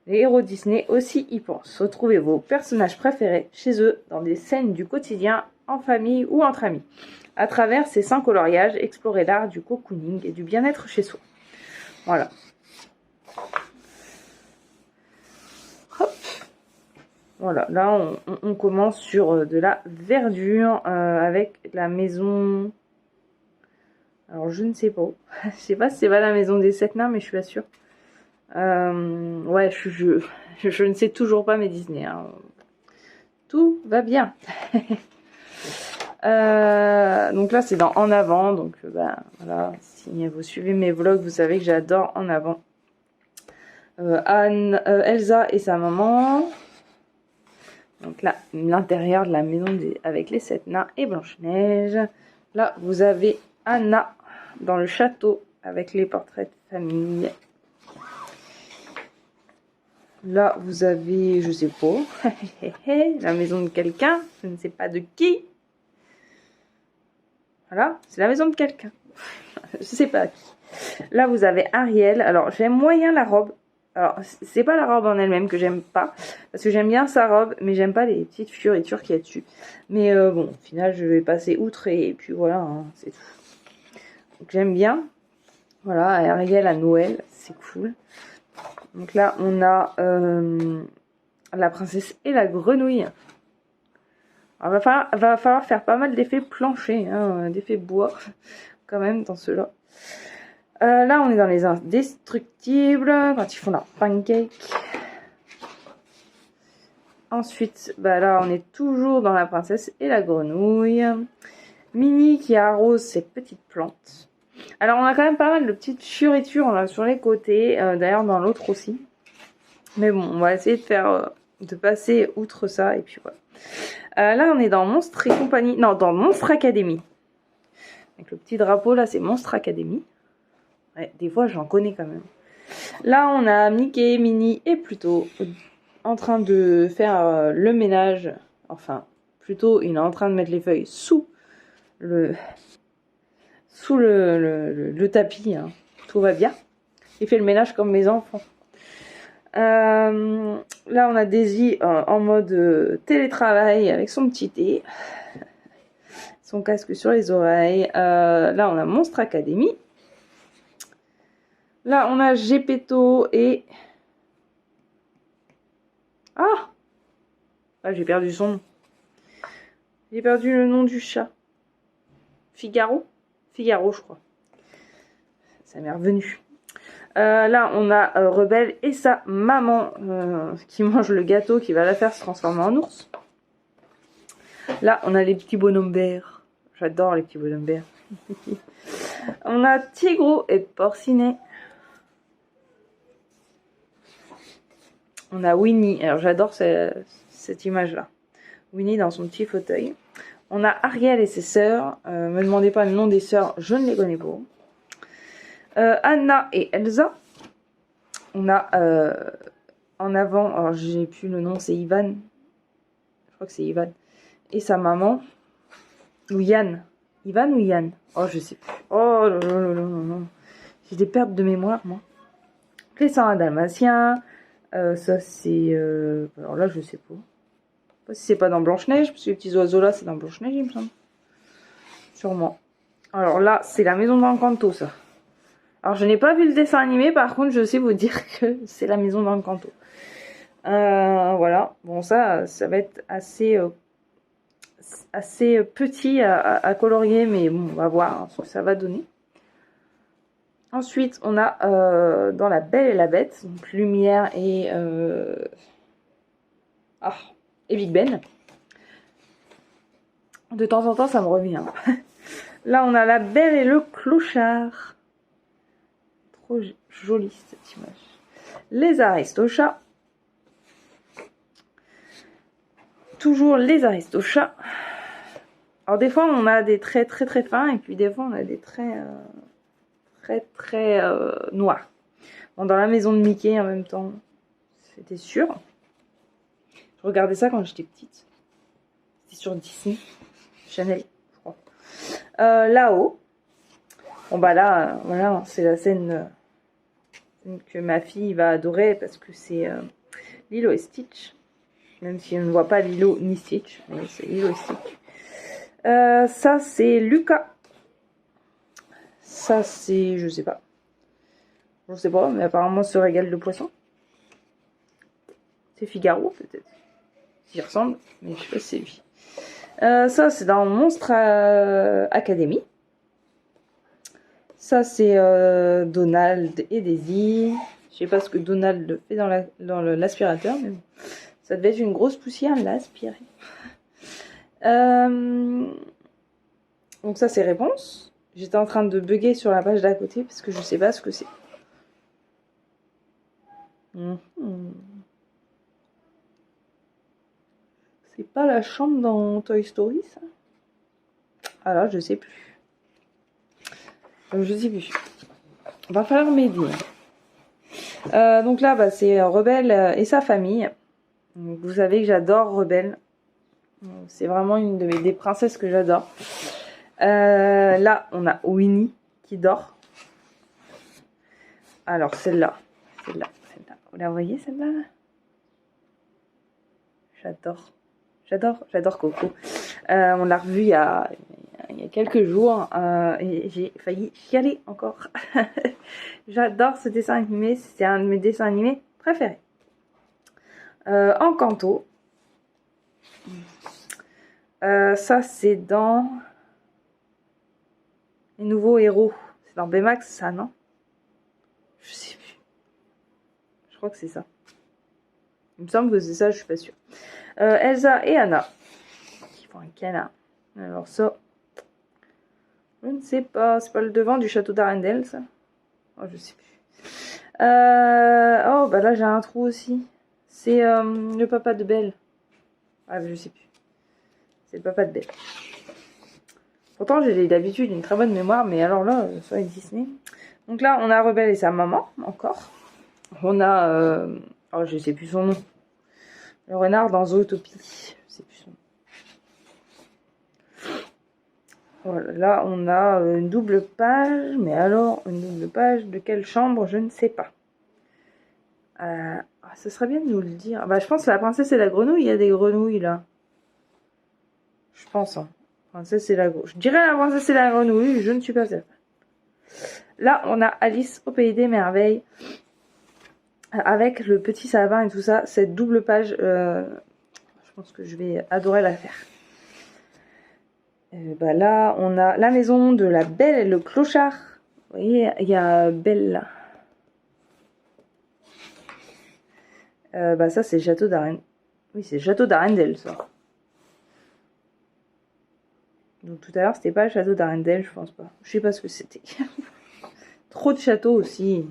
S1: Les héros Disney aussi y pensent. Retrouvez vos personnages préférés chez eux dans des scènes du quotidien, en famille ou entre amis. À travers ces 5 coloriages, explorez l'art du cocooning et du bien-être chez soi. Voilà. Hop. Voilà, là on commence sur de la verdure avec la maison... Alors je ne sais pas. Je sais pas si c'est pas la maison des 7 nains, mais je suis pas sûre. Ouais, je ne sais toujours pas mes Disney. Hein. Tout va bien. Donc là, c'est dans En Avant. Donc voilà, si vous suivez mes vlogs, vous savez que j'adore En Avant. Anne, Elsa et sa maman. Donc là, l'intérieur de la maison avec les 7 nains et Blanche-Neige. Là, vous avez Anna dans le château avec les portraits de famille. Là, vous avez, je sais pas, la maison de quelqu'un, je ne sais pas de qui. Voilà, c'est la maison de quelqu'un. Je sais pas qui. Là, vous avez Ariel. Alors, j'aime moyen la robe. Alors, c'est pas la robe en elle-même que j'aime pas, parce que j'aime bien sa robe, mais j'aime pas les petites fioritures qu'il y a dessus. Mais bon, au final, je vais passer outre et puis voilà, hein, c'est tout. Donc, j'aime bien. Voilà, Ariel à Noël, c'est cool. Donc là, on a la princesse et la grenouille. Alors, va falloir faire pas mal d'effets planchers, hein, d'effets bois, quand même, dans ceux-là. Là, on est dans les indestructibles, quand ils font leur pancake. Ensuite, là, on est toujours dans la princesse et la grenouille. Minnie qui arrose ses petites plantes. Alors, on a quand même pas mal de petites fioritures là, sur les côtés, d'ailleurs dans l'autre aussi. Mais bon, on va essayer de faire, de passer outre ça, et puis voilà. Là, on est dans Monstres et compagnie, non, dans Monstre Academy. Avec le petit drapeau, là, c'est Monstre Academy. Ouais, des fois, j'en connais quand même. Là, on a Mickey, Minnie et Pluto en train de faire le ménage. Enfin, plutôt, il est en train de mettre les feuilles sous le tapis. Hein. Tout va bien. Il fait le ménage comme mes enfants. Là, on a Daisy en mode télétravail avec son petit thé. Son casque sur les oreilles. Là, on a Monstre Academy. Là, on a Gepetto et... Ah, j'ai perdu son nom. J'ai perdu le nom du chat. Figaro, je crois. Ça m'est revenu. Là, on a Rebelle et sa maman qui mange le gâteau qui va la faire se transformer en ours. Là, on a les petits bonhommes verts. J'adore les petits bonhommes verts. On a Tigro et Porcinet. On a Winnie. Alors, j'adore cette image-là. Winnie dans son petit fauteuil. On a Ariel et ses sœurs. Me demandez pas le nom des sœurs, je ne les connais pas. Anna et Elsa. On a en avant, alors j'ai plus le nom, c'est Ivan. Je crois que c'est Ivan. Et sa maman. Ou Yann. Ivan ou Yann? Oh, je sais plus. Oh là là là là là. J'ai des pertes de mémoire, moi. Les 101 Dalmatiens. Ça, c'est... alors là, je sais pas. Je sais pas si c'est pas dans Blanche-Neige, parce que les petits oiseaux là, c'est dans Blanche-Neige, il me semble. Sûrement. Alors là, c'est la maison d'Encanto, ça. Alors, je n'ai pas vu le dessin animé, par contre, je sais vous dire que c'est la maison d'Encanto. Voilà. Bon, ça va être assez petit à colorier, mais bon, on va voir hein, ce que ça va donner. Ensuite, on a dans La Belle et la Bête, donc Lumière et Big Ben. De temps en temps, ça me revient. Là, on a La Belle et le Clochard. Trop jolie cette image. Les Aristochats. Toujours les Aristochats. Alors des fois, on a des traits très très fins et puis des fois, on a des traits très noirs. Bon, dans la maison de Mickey en même temps, c'était sûr. Je regardais ça quand j'étais petite. C'était sur Disney Channel, je crois. Là-haut, bon bah là, voilà, c'est la scène que ma fille va adorer parce que c'est Lilo et Stitch. Même si on ne voit pas Lilo ni Stitch, mais c'est Lilo et Stitch. Ça, c'est Lucas. Ça, c'est... je sais pas. Je sais pas, mais apparemment, se régale de poisson. C'est Figaro, peut-être. S'il ressemble, mais je sais pas si c'est lui. Ça, c'est dans Monstre Academy. Ça, c'est Donald et Daisy. Je sais pas ce que Donald fait dans l'aspirateur, mais bon. Ça devait être une grosse poussière, l'aspirer. Donc ça, c'est réponse. J'étais en train de bugger sur la page d'à côté parce que je sais pas ce que c'est. C'est pas la chambre dans Toy Story, ça? Alors, je sais plus. Je sais plus. Va falloir m'aider. Donc là, bah, c'est Rebelle et sa famille. Donc, vous savez que j'adore Rebelle. C'est vraiment une des princesses que j'adore. Là, on a Winnie qui dort. Alors, celle-là. Vous la voyez, celle-là? J'adore Coco. On l'a revue il y a quelques jours et j'ai failli chialer encore. J'adore ce dessin animé, c'est un de mes dessins animés préférés. Encanto. Ça, c'est dans Les Nouveaux Héros. C'est dans Baymax, ça, non? Je sais plus. Je crois que c'est ça. Il me semble que c'est ça, je suis pas sûre. Elsa et Anna qui font un câlin. Alors ça, je ne sais pas. C'est pas le devant du château d'Arendelle, ça? Oh, je sais plus. Oh, bah là, j'ai un trou aussi. C'est le papa de Belle. Ah, je sais plus. C'est le papa de Belle. Pourtant, j'ai d'habitude une très bonne mémoire, mais alors là, ça avec Disney. Donc là, on a Rebelle et sa maman, encore. On a... oh, je sais plus son nom. Le renard dans Zootopie. Je sais plus son nom. Voilà, là, on a une double page. Mais alors, une double page de quelle chambre? Je ne sais pas. Ce serait bien de nous le dire. Bah, je pense que la princesse et la grenouille, il y a des grenouilles, là. Je pense, hein. Princesse et la grenouille. Je dirais la princesse et la grenouille, je ne suis pas certaine. Là, on a Alice au pays des merveilles. Avec le petit sapin et tout ça. Cette double page, je pense que je vais adorer la faire. Bah là, on a la maison de la Belle et le clochard. Vous voyez, il y a Belle là. Bah ça, c'est le château d'Arendelle. Oui, c'est le château d'Arendelle, ça. Donc tout à l'heure, c'était pas le château d'Arendelle, je pense pas. Je sais pas ce que c'était. Trop de châteaux aussi.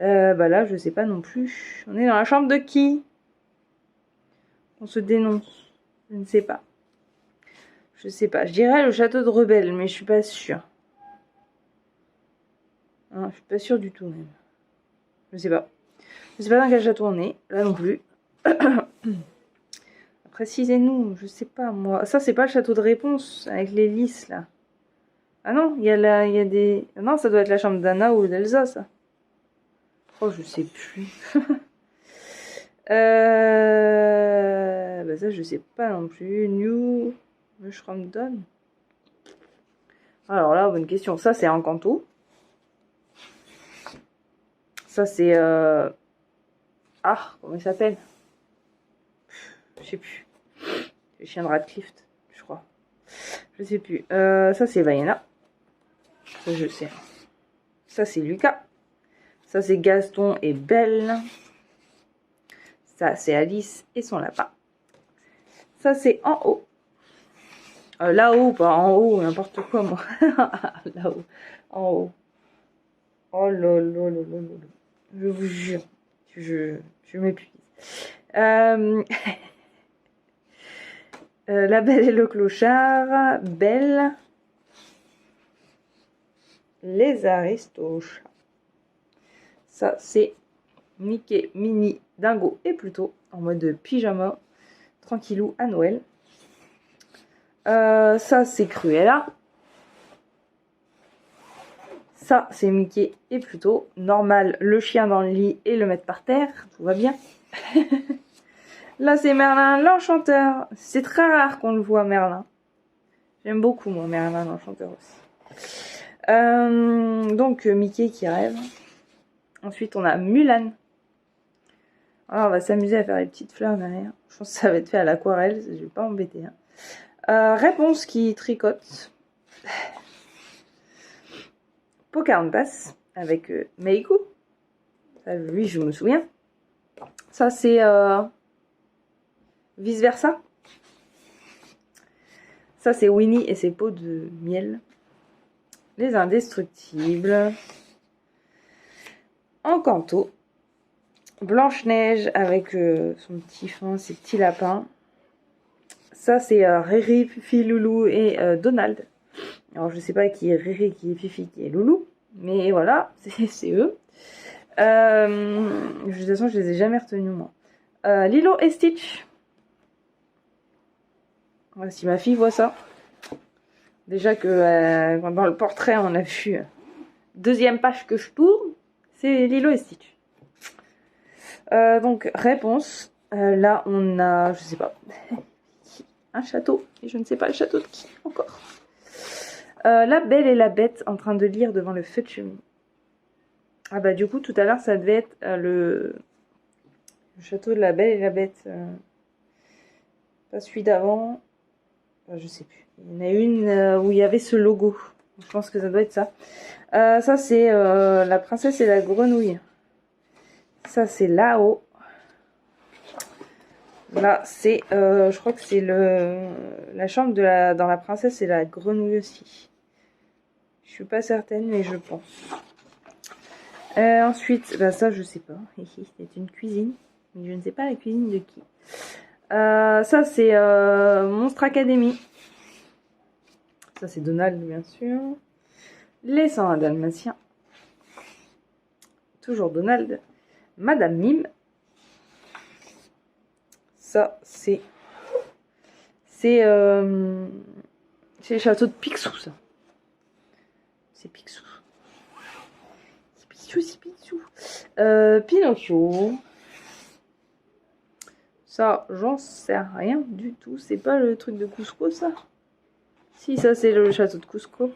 S1: Bah là, je sais pas non plus. On est dans la chambre de qui? On se dénonce. Je ne sais pas. Je sais pas. Je dirais le château de Rebelle, mais je suis pas sûre. Hein, je suis pas sûre du tout même. Je sais pas. Je sais pas dans quel château on est. Là non plus. Précisez-nous. Je sais pas moi. Ça c'est pas le château de Réponse avec les lys là. Ah non, il y a des. Non, ça doit être la chambre d'Anna ou d'Elsa ça. Oh, je sais plus. Bah ça je sais pas non plus. New Mushroom Dawn. Alors là, bonne question. Ça c'est Encanto. Ça c'est ah, comment il s'appelle? Je sais plus. Le chien de Radcliffe, je crois. Je sais plus. Ça c'est Vaiana. Ça je sais. Ça c'est Lucas. Ça c'est Gaston et Belle. Ça c'est Alice et son lapin. Ça c'est en haut. Là-haut, pas en haut, n'importe quoi moi. Là-haut, en haut. Oh là là là là là. Je vous jure, je m'épuise. La Belle et le clochard, Belle, les Aristochats. Ça c'est Mickey, Minnie, Dingo et Pluto en mode pyjama, tranquillou à Noël. Ça c'est Cruella. Ça, c'est Mickey et Pluto. Normal, le chien dans le lit et le mettre par terre. Tout va bien. Là, c'est Merlin l'Enchanteur. C'est très rare qu'on le voit, Merlin. J'aime beaucoup, moi, Merlin l'Enchanteur aussi. Donc, Mickey qui rêve. Ensuite, on a Mulan. Alors, on va s'amuser à faire les petites fleurs derrière. Je pense que ça va être fait à l'aquarelle. Je vais pas m'embêter. Hein. Réponse qui tricote. Pocahontas avec Meiko. Ça, lui, je me souviens. Ça, c'est vice versa. Ça, c'est Winnie et ses pots de miel. Les Indestructibles. Encanto. Blanche-Neige avec son petit fin, ses petits lapins. Ça, c'est Riri, Fifi, Loulou et Donald. Alors, je sais pas qui est Riri, qui est Fifi, qui est Loulou. Mais voilà, c'est eux. De toute façon, je les ai jamais retenus, moi. Lilo et Stitch. Si ma fille voit ça. Déjà que dans le portrait, on a vu deuxième page que je tourne. C'est Lilo et Stitch. Donc, réponse. Là, on a, je sais pas, un château. Et je ne sais pas le château de qui encore. La Belle et la Bête en train de lire devant le feu de cheminée. Ah bah du coup tout à l'heure ça devait être le château de la Belle et la Bête. Pas celui d'avant. Je sais plus. Il y en a une où il y avait ce logo. Je pense que ça doit être ça. Ça c'est la princesse et la grenouille. Ça c'est là-haut. Là c'est je crois que c'est la chambre de dans la princesse et la grenouille aussi. Je suis pas certaine mais je pense. Ensuite, bah ça je sais pas. C'est une cuisine. Mais je ne sais pas la cuisine de qui. Ça c'est Monstre Academy. Ça c'est Donald bien sûr. Les 101 Dalmatiens. Toujours Donald. Madame Mime. Ça c'est le château de Picsou ça. C'est Picsou. C'est Picsou. Pinocchio. Ça, j'en sais rien du tout. C'est pas le truc de Cusco, ça? Si, ça, c'est le château de Cusco.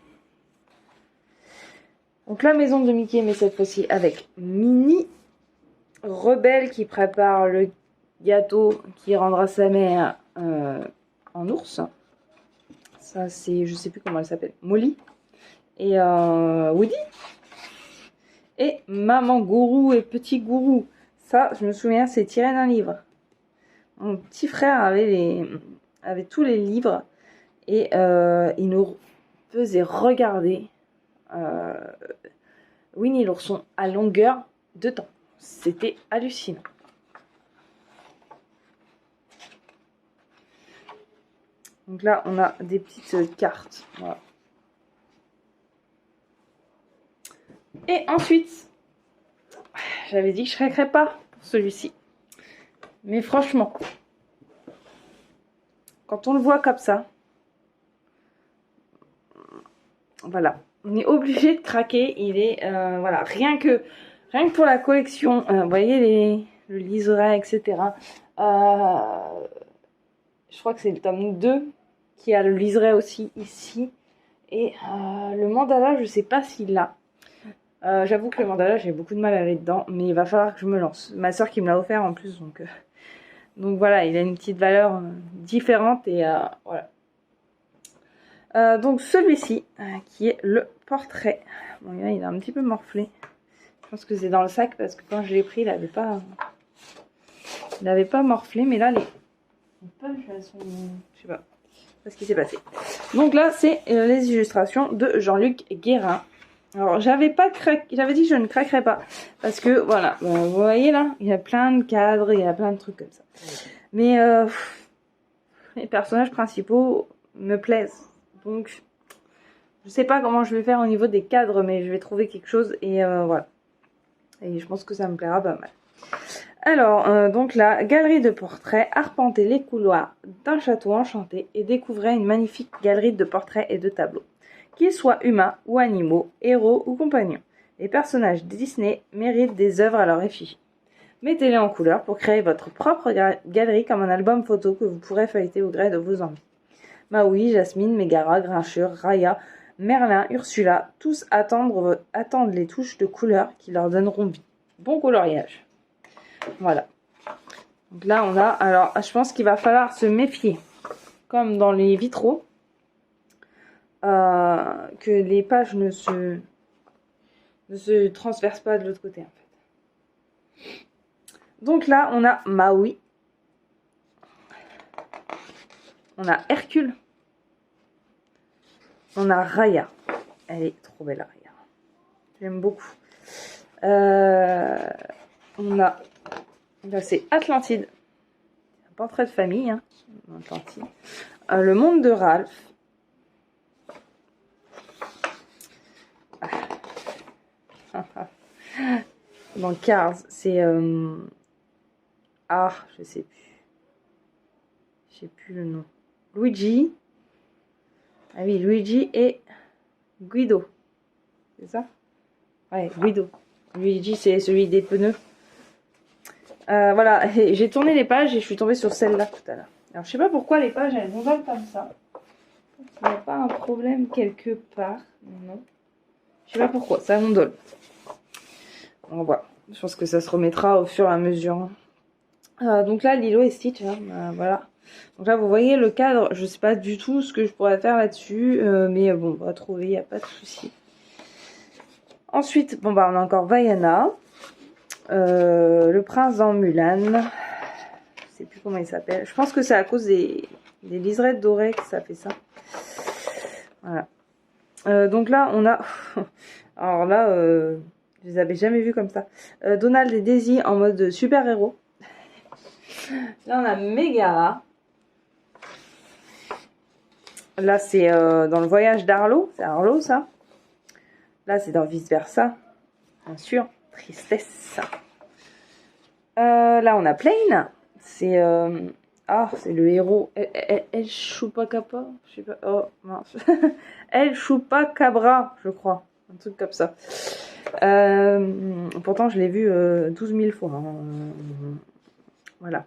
S1: Donc, la maison de Mickey, mais cette fois-ci avec Minnie. Rebelle qui prépare le gâteau qui rendra sa mère en ours. Ça, c'est, je sais plus comment elle s'appelle. Molly. Et Woody. Et Maman Gourou et Petit Gourou. Ça, je me souviens, c'est tiré d'un livre. Mon petit frère avait tous les livres. Et il nous faisait regarder Winnie l'ourson à longueur de temps. C'était hallucinant. Donc là, on a des petites cartes. Voilà. Et ensuite, j'avais dit que je craquerais pas pour celui-ci. Mais franchement, quand on le voit comme ça, voilà, on est obligé de craquer. Il est, voilà, rien que pour la collection, vous voyez le liseré, etc. Je crois que c'est le tome 2 qui a le liseré aussi ici. Et le mandala, je sais pas s'il l'a. J'avoue que le mandala, j'ai beaucoup de mal à aller dedans, mais il va falloir que je me lance. Ma soeur qui me l'a offert en plus, donc voilà, il a une petite valeur différente et voilà. Donc celui-ci, qui est le portrait. Bon, là, il est un petit peu morflé. Je pense que c'est dans le sac parce que quand je l'ai pris, il n'avait pas morflé, mais là, les pages, elles sont, je sais pas ce qui s'est passé. Donc là, c'est les illustrations de Jean-Luc Guérin. Alors, j'avais dit que je ne craquerais pas. Parce que, voilà, vous voyez là, il y a plein de cadres, il y a plein de trucs comme ça. Mais les personnages principaux me plaisent. Donc, je sais pas comment je vais faire au niveau des cadres, mais je vais trouver quelque chose et voilà. Et je pense que ça me plaira pas mal. Alors, donc la galerie de portraits, arpentez les couloirs d'un château enchanté et découvrez une magnifique galerie de portraits et de tableaux. qu'ils soient humains ou animaux, héros ou compagnons. Les personnages Disney méritent des œuvres à leur effigie. Mettez-les en couleur pour créer votre propre galerie comme un album photo que vous pourrez feuilleter au gré de vos envies. Maui, Jasmine, Megara, Grinchur, Raya, Merlin, Ursula, tous attendent les touches de couleur qui leur donneront vie. Bon coloriage. Voilà. Donc là, on a... Alors, je pense qu'il va falloir se méfier, comme dans les vitraux, que les pages ne se transversent pas de l'autre côté, en fait. Donc là, on a Maui. On a Hercule. On a Raya. Elle est trop belle, Raya. J'aime beaucoup. On a... Là, c'est Atlantide. Un portrait de famille, hein. Atlantide. Le monde de Ralph. Dans Cars, c'est... Ah, je sais plus. Je sais plus le nom. Luigi. Ah oui, Luigi et Guido. C'est ça? Ouais, Guido. Luigi, c'est celui des pneus. Voilà, j'ai tourné les pages et je suis tombée sur celle-là tout à l'heure. Alors, je sais pas pourquoi les pages, elles ondolent comme ça. Il n'y a pas un problème quelque part. Non. Je sais pas pourquoi, ça ondole. On voit. Je pense que ça se remettra au fur et à mesure. Donc là, Lilo et Stitch, hein, voilà. Donc là, vous voyez le cadre. Je sais pas du tout ce que je pourrais faire là-dessus. Mais bon, on va trouver, il n'y a pas de souci. Ensuite, bon bah on a encore Vaiana. Le prince dans Mulan. Je sais plus comment il s'appelle. Je pense que c'est à cause des liserettes dorées que ça fait ça. Voilà. Donc là, on a... Alors là, je les avais jamais vus comme ça. Donald et Daisy en mode super-héros. Là, on a Megara. Là, c'est dans le voyage d'Arlo. C'est Arlo, ça. Là, c'est dans Vice Versa. Bien sûr. Tristesse. Là, on a Plane. C'est... Ah, c'est le héros. El Chupacabra. Je sais pas. Oh, mince. El Chupacabra, je crois. Un truc comme ça. Pourtant, je l'ai vu 12 000 fois. Hein. Voilà.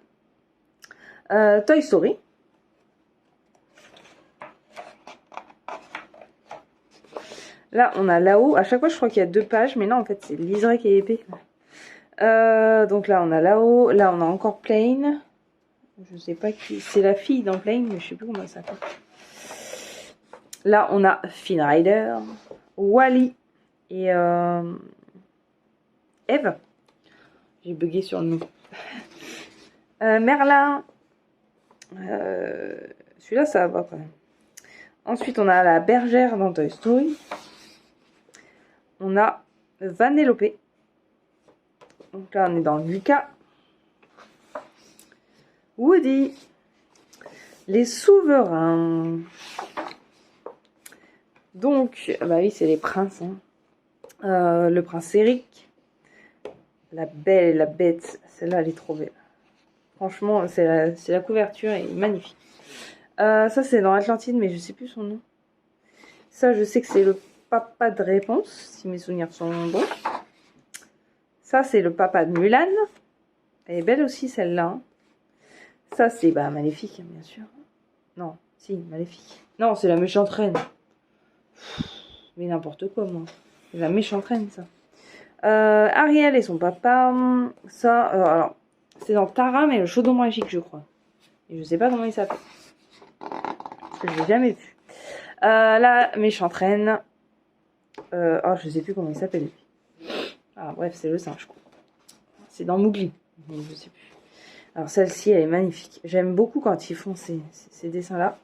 S1: Toy Story. Là, on a là-haut. À chaque fois, je crois qu'il y a 2 pages. Mais non, en fait, c'est le liseré qui est épais. Donc là, on a là-haut. Là, on a encore Plane. Je sais pas qui. C'est la fille dans Plane, mais je sais plus comment elle s'appelle. Là, on a Finn Rider, Wally et Eve. J'ai bugué sur le nom. Merlin. Celui-là, ça va quand même. Ensuite, on a la bergère dans Toy Story. On a Vanellope. Donc là, on est dans Lucas. Woody. Les souverains. Donc, bah oui, c'est les princes. Hein. Le prince Eric. La belle et la bête. Celle-là, elle est trop belle. Franchement, c'est la couverture est magnifique. Ça, c'est dans Atlantide, mais je sais plus son nom. Ça, je sais que c'est le papa de Réponse, si mes souvenirs sont bons. Ça, c'est le papa de Mulan. Elle est belle aussi, celle-là. Hein. Ça, c'est Maléfique, bien sûr. Non, si, Maléfique. Non, c'est la méchante reine. Mais n'importe quoi, moi. C'est la méchante reine, ça. Ariel et son papa. Ça, alors, c'est dans Tara, mais le chaudron magique, je crois. Et je sais pas comment il s'appelle. Parce que je l'ai jamais vu. La méchante reine. Oh, je sais plus comment il s'appelle, lui. Ah, bref, c'est le singe, quoi. C'est dans Mowgli. Je sais plus. Alors, celle-ci, elle est magnifique. J'aime beaucoup quand ils font ces dessins-là.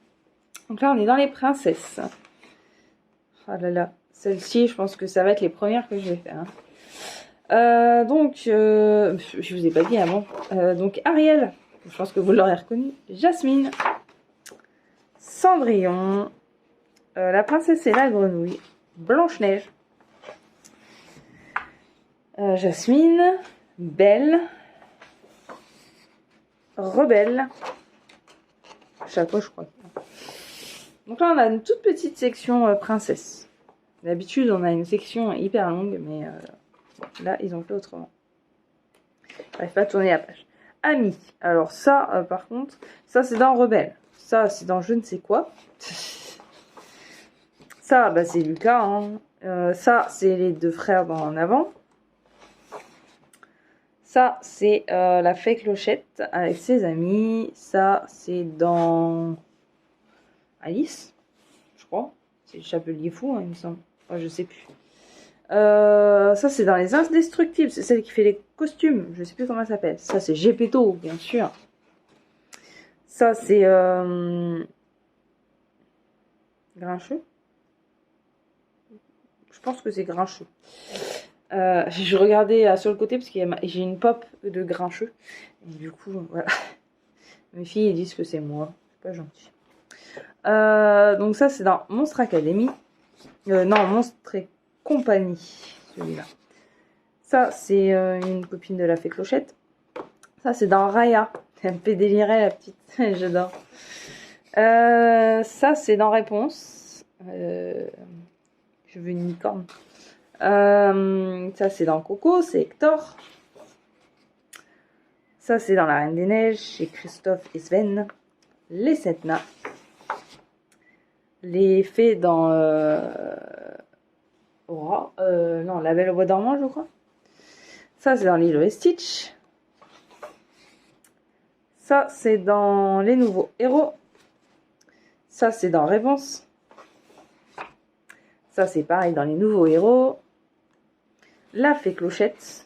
S1: Donc là, on est dans les princesses. Oh là là. Celle-ci, je pense que ça va être les premières que je vais faire. Hein. Donc, je vous ai pas dit avant. Donc, Ariel. Je pense que vous l'aurez reconnu. Jasmine. Cendrillon. La princesse et la grenouille. Blanche-Neige. Jasmine. Belle. Rebelle. À chaque fois, je crois. Donc là, on a une toute petite section princesse. D'habitude, on a une section hyper longue, mais là, ils ont fait autrement. J'arrive pas à tourner la page. Amis. Alors ça, par contre, ça c'est dans Rebelle. Ça, c'est dans je ne sais quoi. Ça, bah, c'est Lucas. Hein. Ça, c'est les deux frères en avant. Ça, c'est la fée Clochette avec ses amis. Ça, c'est dans Alice, je crois. C'est le Chapelier Fou, hein, il me semble. Oh, je sais plus. Ça, c'est dans Les Indestructibles. C'est celle qui fait les costumes. Je sais plus comment elle s'appelle. Ça, c'est Gepetto, bien sûr. Ça, c'est Grincheux. Je pense que c'est Grincheux. Je regardais sur le côté parce que j'ai une pop de Grincheux. Et du coup, voilà. Mes filles elles disent que c'est moi. C'est pas gentil. Donc ça, c'est dans Monstre Academy. Non, Monstre et Compagnie, celui-là. Ça, c'est une copine de la fée Clochette. Ça, c'est dans Raya. Elle me fait délirer, la petite. J'adore. Ça, c'est dans Réponse. Je veux une licorne. Ça, c'est dans Coco. C'est Hector. Ça, c'est dans La Reine des Neiges. Chez Christophe et Sven. Les Sept Nains. Les fées dans Aura. Non, La Belle au Bois dormant, je crois. Ça, c'est dans Lilo et Stitch. Ça, c'est dans Les Nouveaux Héros. Ça, c'est dans Réponse. Ça, c'est pareil dans Les Nouveaux Héros. La Fée Clochette.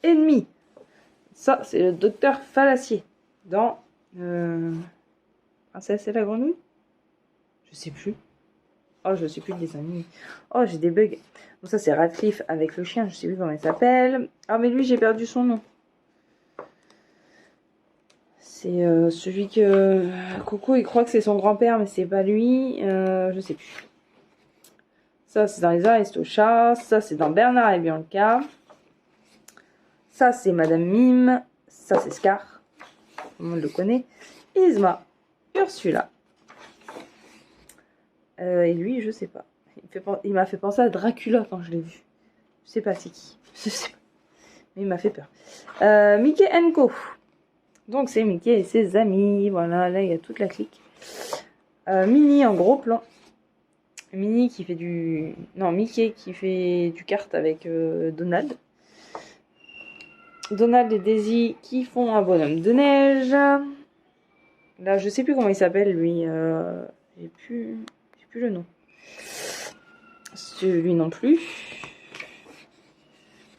S1: Ennemi. Ça, c'est le docteur Fallacier. Dans Princesse et la Grenouille. Je sais plus. Oh, je sais plus des amis. Oh, j'ai des bugs. Donc ça, c'est Radcliffe avec le chien. Je sais plus comment il s'appelle. Ah, mais lui, j'ai perdu son nom. C'est celui que Coco, il croit que c'est son grand-père, mais c'est pas lui. Je sais plus. Ça, c'est dans Les Aristochats. Ça, c'est dans Bernard et Bianca. Ça, c'est Madame Mime. Ça, c'est Scar. Tout le monde le connaît. Yzma. Ursula. Et lui, je sais pas. Il m'a fait penser à Dracula quand je l'ai vu. Je sais pas c'est qui. Je sais pas. Mais il m'a fait peur. Mickey & Co. Donc c'est Mickey et ses amis. Voilà, là il y a toute la clique. Minnie en gros plan. Minnie qui fait du... Non, Mickey qui fait du kart avec Donald. Donald et Daisy qui font un bonhomme de neige. Là, je sais plus comment il s'appelle lui. J'ai plus le nom. Celui non plus.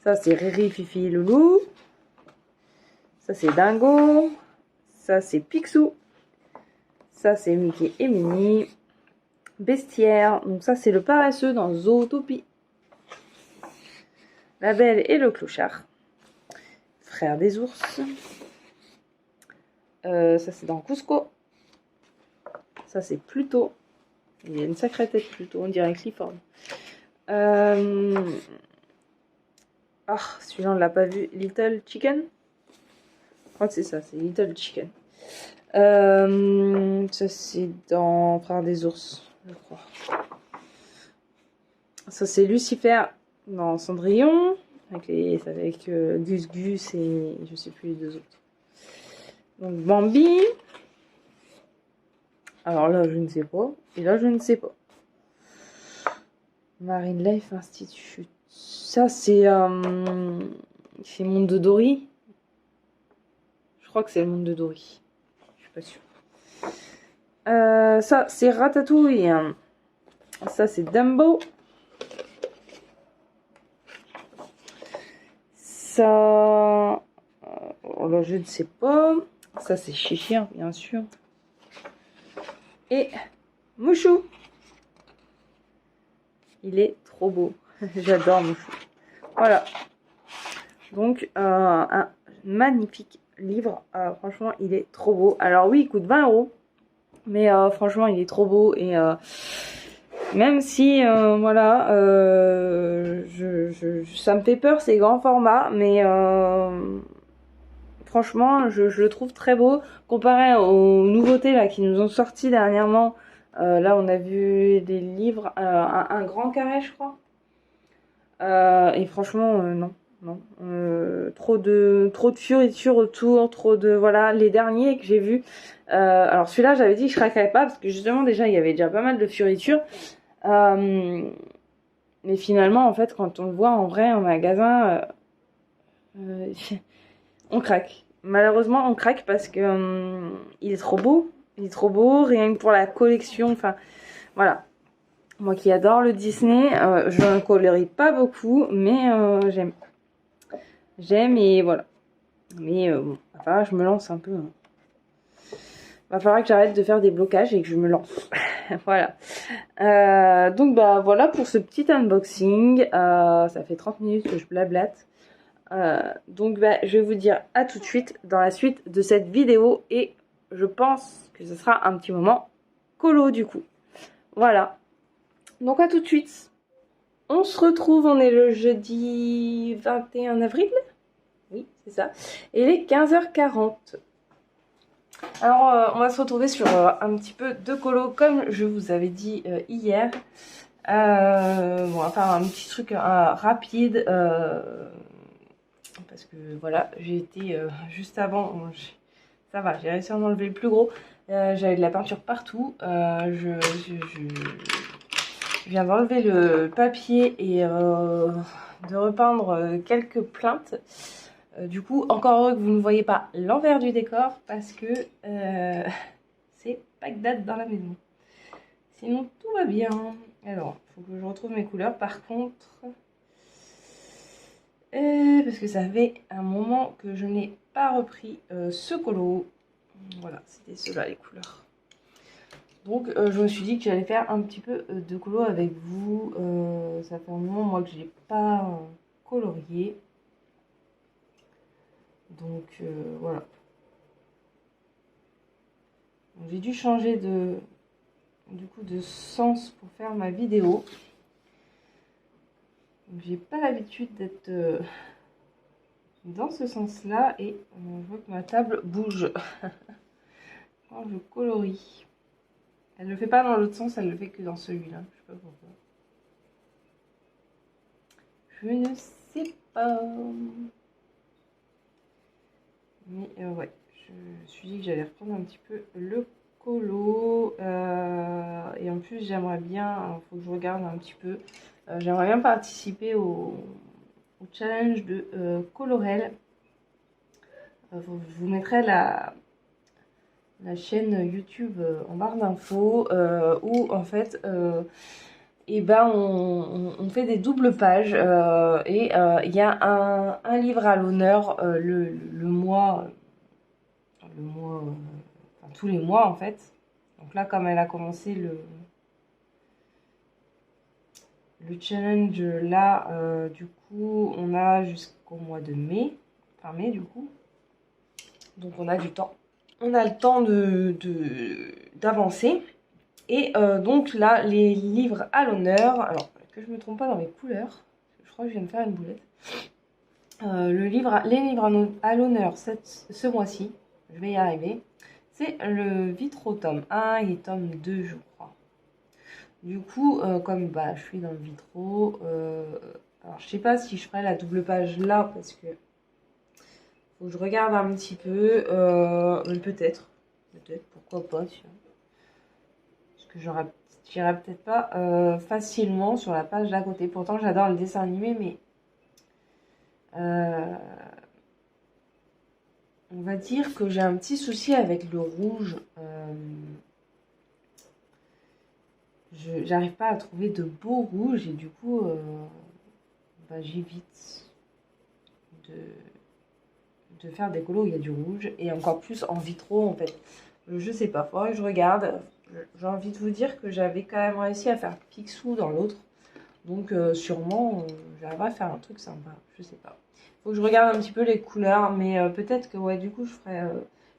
S1: Ça, c'est Riri, Fifi et Loulou. Ça, c'est Dingo. Ça, c'est Picsou. Ça, c'est Mickey et Minnie. Bestiaire. Donc ça, c'est le paresseux dans Zootopie. La Belle et le Clochard. Frère des ours. Ça, c'est dans Cusco. Ça, c'est Pluto. Il y a une sacrée tête Pluto, on dirait Clifford. Ah, celui-là, on l'a pas vu. Little Chicken. Je crois que c'est ça, c'est Little Chicken. Ça, c'est dans Frère des ours, je crois. Ça, c'est Lucifer dans Cendrillon. Avec Gus Gus et je sais plus les deux autres. Donc Bambi. Alors là, je ne sais pas. Et là, je ne sais pas. Marine Life Institute. Ça, c'est Monde de Dory. Je crois que c'est le Monde de Dory. Je suis pas sûre. Ça, c'est Ratatouille. Ça, c'est Dumbo. Ça... Alors, je ne sais pas. Ça, c'est Chihir, bien sûr. Et Mouchou. Il est trop beau. J'adore Mouchou. Voilà. Donc, un magnifique livre. Franchement, il est trop beau. Alors oui, il coûte 20 €. Mais franchement, il est trop beau. Et même si, voilà, ça me fait peur, ces grands formats. Mais franchement, je le trouve très beau. Comparé aux nouveautés là, qui nous ont sorti dernièrement. Là, on a vu des livres, un grand carré, je crois. Et franchement, non. Non. Trop de fioritures autour, trop de... Voilà, les derniers que j'ai vus. Alors celui-là, j'avais dit que je craquerais pas, parce que justement, déjà, il y avait déjà pas mal de fioritures. Mais finalement, en fait, quand on le voit en vrai en magasin, on craque. Malheureusement, on craque parce que il est trop beau. Il est trop beau, rien que pour la collection. Enfin, voilà. Moi qui adore le Disney, je ne colorie pas beaucoup, mais j'aime. J'aime et voilà. Mais bon, va falloir que je me lance un peu. Hein. Va falloir que j'arrête de faire des blocages et que je me lance. Voilà. Donc bah voilà pour ce petit unboxing. Ça fait 30 minutes que je blablate. Donc bah, je vais vous dire à tout de suite dans la suite de cette vidéo. Et je pense que ce sera un petit moment colo du coup. Voilà. Donc à tout de suite. On se retrouve, on est le jeudi 21 avril. Oui, c'est ça. Et il est 15h40. Alors, on va se retrouver sur un petit peu de colo, comme je vous avais dit hier. Bon, on va faire un petit truc rapide. Parce que voilà, j'ai été juste avant. Bon, ça va, j'ai réussi à en enlever le plus gros. J'avais de la peinture partout. Je viens d'enlever le papier et de repeindre quelques plaintes. Du coup, encore heureux que vous ne voyez pas l'envers du décor parce que c'est pas que date dans la maison. Sinon, tout va bien. Alors, il faut que je retrouve mes couleurs par contre. Parce que ça fait un moment que je n'ai pas repris ce colo. Voilà, c'était ceux-là les couleurs. Donc, je me suis dit que j'allais faire un petit peu de colo avec vous. Ça fait un moment, moi, que je n'ai pas colorié. Donc voilà. J'ai dû changer de sens pour faire ma vidéo. J'ai pas l'habitude d'être dans ce sens-là et je vois que ma table bouge quand je colorie. Elle ne le fait pas dans l'autre sens, elle le fait que dans celui-là. Je sais pas pourquoi. Je ne sais pas. Mais ouais, je me suis dit que j'allais reprendre un petit peu le colo. Et en plus, j'aimerais bien, il faut que je regarde un petit peu, j'aimerais bien participer au challenge de Colorel. Je vous mettrai la chaîne YouTube en barre d'infos où en fait et ben on fait des doubles pages et il y a un livre à l'honneur le mois enfin, tous les mois en fait. Donc là comme elle a commencé le challenge là du coup on a jusqu'au mois de mai, fin mai du coup, donc on a du temps, on a le temps d'avancer. Et donc là, les livres à l'honneur, alors que je me trompe pas dans mes couleurs, je crois que je viens de faire une boulette. Les livres à l'honneur ce mois-ci, je vais y arriver, c'est le Vitro tome 1 et tome 2, je crois. Du coup, comme bah, je suis dans le Vitro, alors je sais pas si je ferai la double page là, parce que faut que je regarde un petit peu, mais peut-être, pourquoi pas, tiens. Parce que j'irai peut-être pas facilement sur la page d'à côté. Pourtant, j'adore le dessin animé, mais on va dire que j'ai un petit souci avec le rouge. J'arrive pas à trouver de beau rouge et du coup, bah, j'évite de faire des colos où il y a du rouge et encore plus en vitro en fait. Je sais pas, faudrait que je regarde. J'ai envie de vous dire que j'avais quand même réussi à faire Picsou dans l'autre. Donc sûrement, j'arriverai à faire un truc sympa. Je sais pas. Faut que je regarde un petit peu les couleurs. Mais peut-être que ouais, du coup, je ferai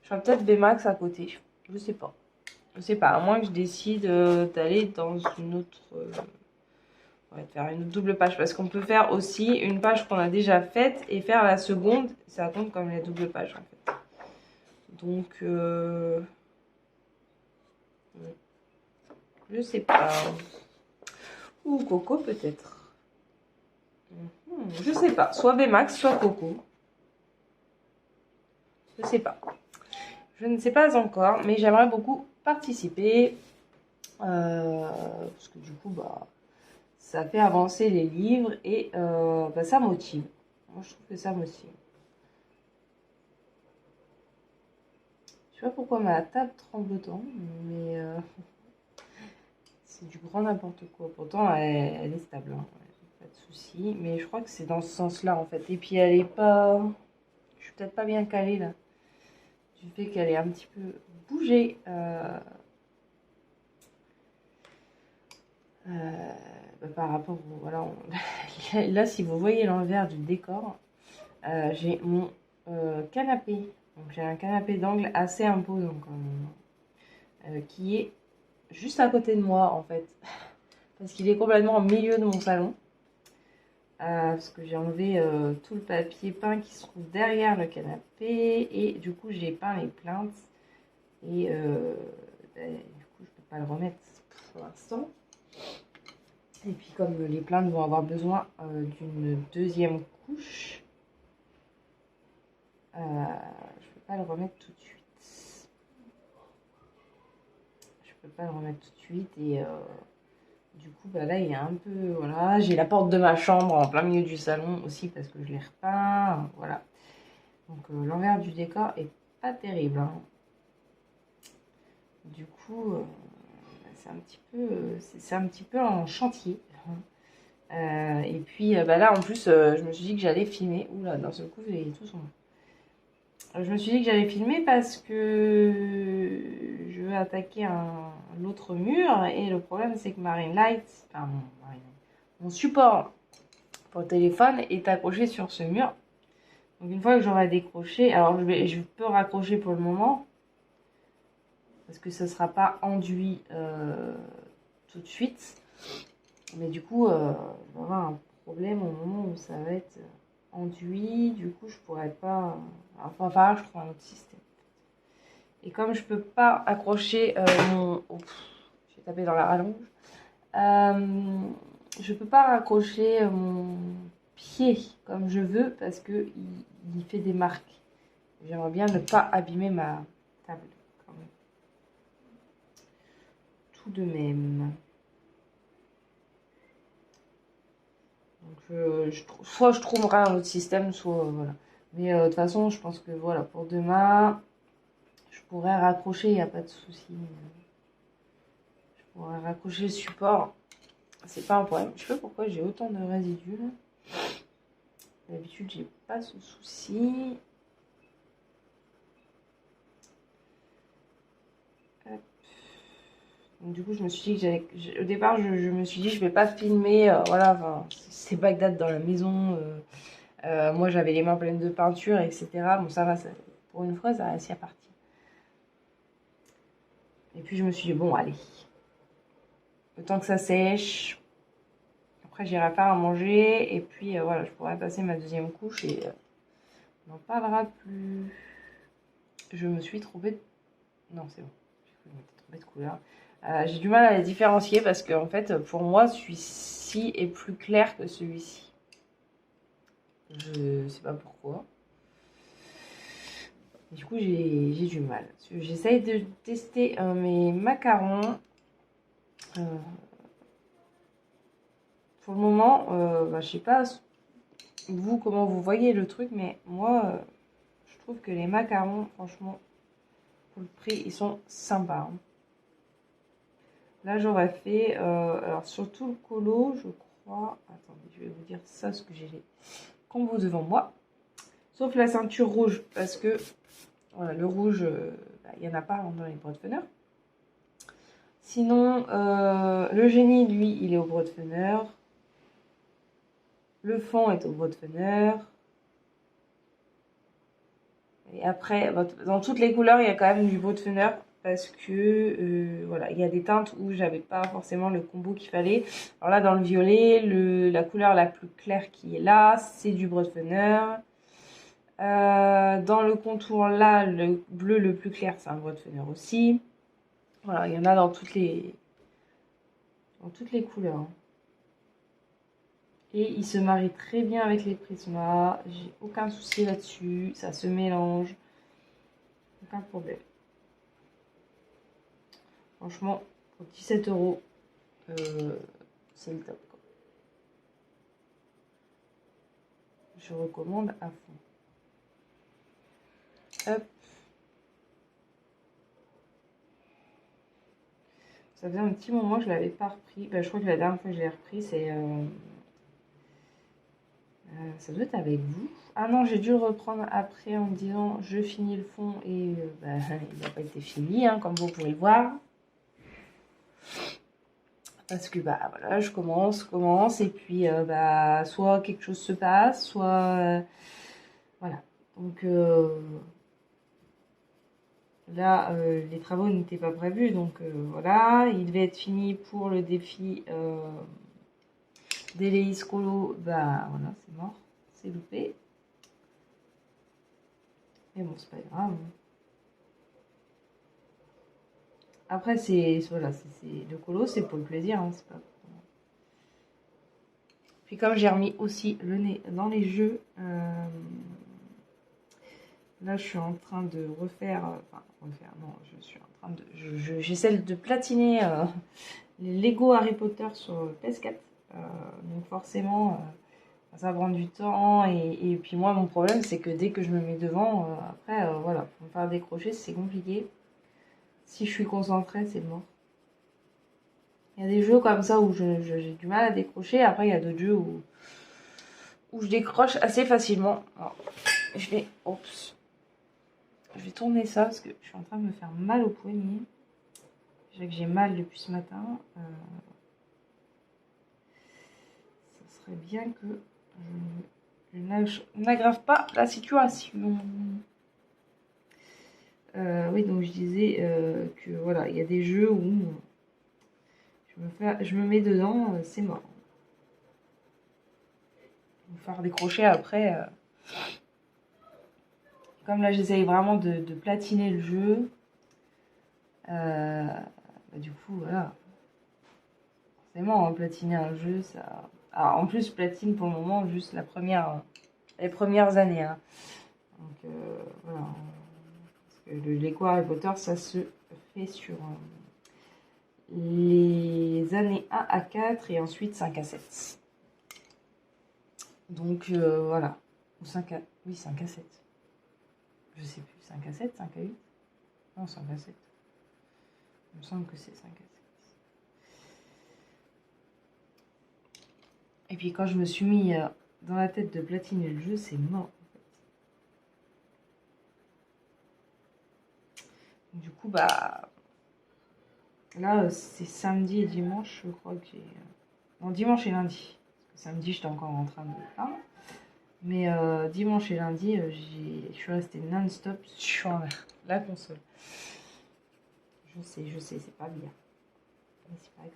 S1: peut-être Vmax à côté. Je sais pas. Je sais pas. À moins que je décide d'aller dans une autre... ouais, de faire une autre double page. Parce qu'on peut faire aussi une page qu'on a déjà faite et faire la seconde. Ça compte comme la double page en fait. Donc... Je sais pas. Ou Coco peut-être. Je sais pas. Soit Vmax, soit Coco. Je sais pas. Je ne sais pas encore, mais j'aimerais beaucoup participer. Parce que du coup, bah, ça fait avancer les livres et bah, ça motive. Moi, je trouve que ça motive. Je sais pas pourquoi ma table tremble autant, mais c'est du grand n'importe quoi. Pourtant, elle est stable, hein. Pas de souci. Mais je crois que c'est dans ce sens-là, en fait. Et puis, elle est pas... Je suis peut-être pas bien calée, là. Du fait qu'elle est un petit peu bougée. Bah, par rapport au... Voilà, là, si vous voyez l'envers du décor, j'ai mon canapé. Donc, j'ai un canapé d'angle assez imposant, quand même. Qui est juste à côté de moi, en fait. Parce qu'il est complètement au milieu de mon salon. Parce que j'ai enlevé tout le papier peint qui se trouve derrière le canapé. Et du coup, j'ai peint les plaintes. Et du coup, je peux pas le remettre pour l'instant. Et puis, comme les plaintes vont avoir besoin d'une deuxième couche, je peux pas le remettre tout de suite. Je peux pas le remettre tout de suite. Et du coup, bah là, il est un peu... Voilà, j'ai la porte de ma chambre en plein milieu du salon aussi parce que je l'ai repeint. Voilà. Donc, l'envers du décor est pas terrible, hein. Du coup, c'est un petit peu en chantier. Et puis, bah là, en plus, je me suis dit que j'allais filmer. Oula, d'un seul coup, j'ai tout son... Je me suis dit que j'allais filmer parce que je veux attaquer l'autre mur. Et le problème, c'est que ma ring light, enfin, mon support pour le téléphone est accroché sur ce mur. Donc, une fois que j'aurai décroché, alors je peux raccrocher pour le moment. Parce que ça ne sera pas enduit tout de suite. Mais du coup, je vais avoir un problème au moment où ça va être enduit. Du coup, je pourrais pas... Enfin, je trouve un autre système. Et comme je peux pas accrocher mon... Oh, j'ai tapé dans la rallonge. Je peux pas raccrocher mon pied comme je veux parce que il fait des marques. J'aimerais bien ne pas abîmer ma table. Quand même. Tout de même. Donc, soit je trouverai un autre système, soit voilà. Mais de toute façon, je pense que voilà, pour demain, je pourrais raccrocher, il n'y a pas de souci. Je pourrais raccrocher le support, c'est pas un problème. Je sais pas pourquoi j'ai autant de résidus là. D'habitude, j'ai pas ce souci. Hop. Donc, du coup, je me suis dit que au départ, je me suis dit, je vais pas filmer, voilà, enfin, c'est Bagdad dans la maison. Moi, j'avais les mains pleines de peinture, etc. Bon, ça va, pour une fois, ça a réussi à partir. Et puis, je me suis dit, bon, allez, le temps que ça sèche. Après, j'irai faire à manger. Et puis, voilà, je pourrai passer ma deuxième couche et on n'en parlera plus. Je me suis trompée de... Non, c'est bon. Je me suis trompée de couleur. J'ai du mal à les différencier parce que, en fait, pour moi, celui-ci est plus clair que celui-ci. Je sais pas pourquoi. Du coup, j'ai du mal. J'essaye de tester mes macarons. Pour le moment, bah, je sais pas vous comment vous voyez le truc, mais moi, je trouve que les macarons, franchement, pour le prix, ils sont sympas, hein. Là, j'aurais fait, alors sur tout le colo, je crois, attendez, je vais vous dire ça, ce que j'ai les combos devant moi. Sauf la ceinture rouge, parce que voilà, le rouge, bah, il n'y en a pas dans les broadfeners. Sinon, le génie, lui, il est au broadfenner. Le fond est au broadfenner. Et après, dans toutes les couleurs, il y a quand même du broadfenner parce que voilà, il y a des teintes où j'avais pas forcément le combo qu'il fallait. Alors là, dans le violet, la couleur la plus claire qui est là, c'est du broadfenner. Dans le contour là, le bleu le plus clair, c'est un broadfenner aussi. Voilà, il y en a dans toutes les dans toutes les couleurs. Et il se marie très bien avec les Prisma. J'ai aucun souci là-dessus. Ça se mélange. Aucun problème. Franchement, pour 17 €, c'est le top, quoi. Je recommande à fond. Hop. Ça faisait un petit moment que je ne l'avais pas repris. Ben, je crois que la dernière fois que je l'ai repris, c'est... ça doit être avec vous. Ah non, j'ai dû le reprendre après en me disant je finis le fond et ben, il n'a pas été fini, hein, comme vous pouvez le voir. Parce que bah voilà, je commence et puis bah soit quelque chose se passe, soit voilà. Donc là, les travaux n'étaient pas prévus, donc voilà, il devait être fini pour le défi d'Eleis Colo. Bah voilà, c'est mort, c'est loupé. Mais bon, c'est pas grave. Après, c'est voilà, le colo, c'est pour le plaisir, hein, c'est pas. Puis comme j'ai remis aussi le nez dans les jeux, là je suis en train de refaire, non, je suis en train de, j'essaie de platiner les Lego Harry Potter sur PS4. Donc forcément, ça prend du temps et puis moi mon problème c'est que dès que je me mets devant, après voilà, pour me faire décrocher c'est compliqué. Si je suis concentrée, c'est mort. Il y a des jeux comme ça où j'ai du mal à décrocher. Après, il y a d'autres jeux où je décroche assez facilement. Alors, je vais tourner ça parce que je suis en train de me faire mal au poignet. Je sais que j'ai mal depuis ce matin. Ça serait bien que je n'aggrave pas la situation. Oui, donc je disais que voilà, il y a des jeux où je me mets dedans, c'est mort. Me faire décrocher après. Comme là, j'essaye vraiment de platiner le jeu. Bah, du coup, voilà. Forcément, hein, platiner un jeu, ça. Alors, en plus, platine pour le moment juste les premières années. Hein. Donc, voilà. Parce que le Lego Harry Potter, ça se fait sur les années 1 à 4 et ensuite 5 à 7. Donc, voilà. Ou 5 à... Oui, 5 à 7. Je sais plus, 5 à 7, 5 à 8. Non, 5 à 7. Il me semble que c'est 5 à 7. Et puis quand je me suis mis dans la tête de platiner le jeu, c'est mort en fait. Du coup, bah là, c'est samedi et dimanche, je crois que j'ai. Non, dimanche et lundi. Parce que samedi, j'étais encore en train de peindre. Mais dimanche et lundi, je suis restée non-stop sur la console. Je sais, c'est pas bien. Mais c'est pas grave.